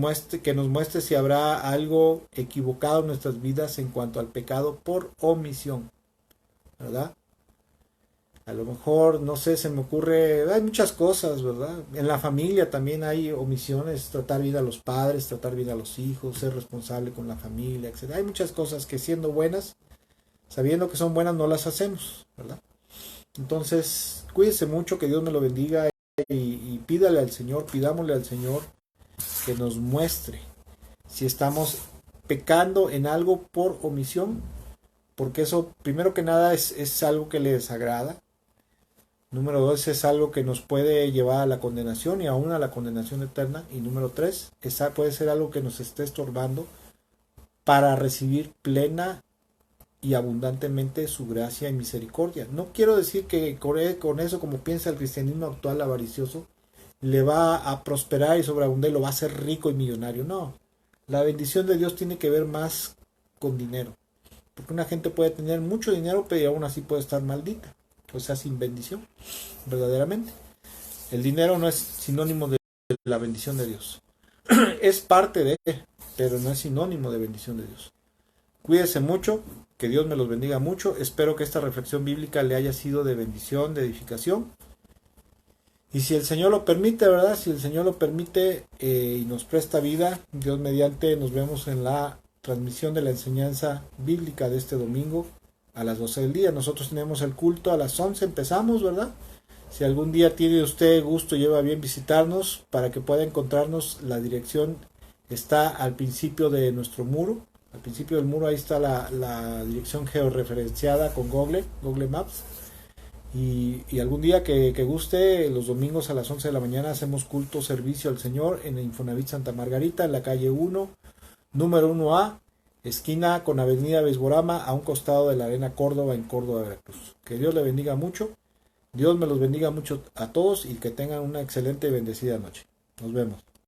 S1: muestre si habrá algo equivocado en nuestras vidas en cuanto al pecado por omisión, ¿verdad? A lo mejor, no sé, se me ocurre, hay muchas cosas, ¿verdad? En la familia también hay omisiones, tratar bien a los padres, tratar bien a los hijos, ser responsable con la familia, etcétera. Hay muchas cosas que siendo buenas, sabiendo que son buenas, no las hacemos, ¿verdad? Entonces, cuídese mucho, que Dios me lo bendiga y pídale al Señor, pidámosle al Señor que nos muestre si estamos pecando en algo por omisión, porque eso, primero que nada, es algo que le desagrada. Número 2, es algo que nos puede llevar a la condenación y aún a la condenación eterna. Y número 3, puede ser algo que nos esté estorbando para recibir plena y abundantemente su gracia y misericordia. No quiero decir que con eso, como piensa el cristianismo actual avaricioso, le va a prosperar y sobreabundar y lo va a hacer rico y millonario. No, la bendición de Dios tiene que ver más con dinero. Porque una gente puede tener mucho dinero, pero aún así puede estar maldita. O sea, sin bendición, verdaderamente. El dinero no es sinónimo de la bendición de Dios. Es parte de, pero no es sinónimo de bendición de Dios. Cuídese mucho, que Dios me los bendiga mucho. Espero que esta reflexión bíblica le haya sido de bendición, de edificación. Y si el Señor lo permite, ¿verdad? Si el Señor lo permite y nos presta vida, Dios mediante, nos vemos en la transmisión de la enseñanza bíblica de este domingo a las 12 del día. Nosotros tenemos el culto a las 11, empezamos, ¿verdad? Si algún día tiene usted gusto, lleva bien visitarnos para que pueda encontrarnos. La dirección está al principio de nuestro muro. Al principio del muro ahí está la dirección georreferenciada con Google Maps. Y algún día que guste, los domingos a las 11 de la mañana hacemos culto, servicio al Señor en el Infonavit Santa Margarita, en la calle 1, número 1A, esquina con Avenida Beisborama, a un costado de la Arena Córdoba, en Córdoba, Veracruz. Que Dios le bendiga mucho, Dios me los bendiga mucho a todos y que tengan una excelente y bendecida noche. Nos vemos.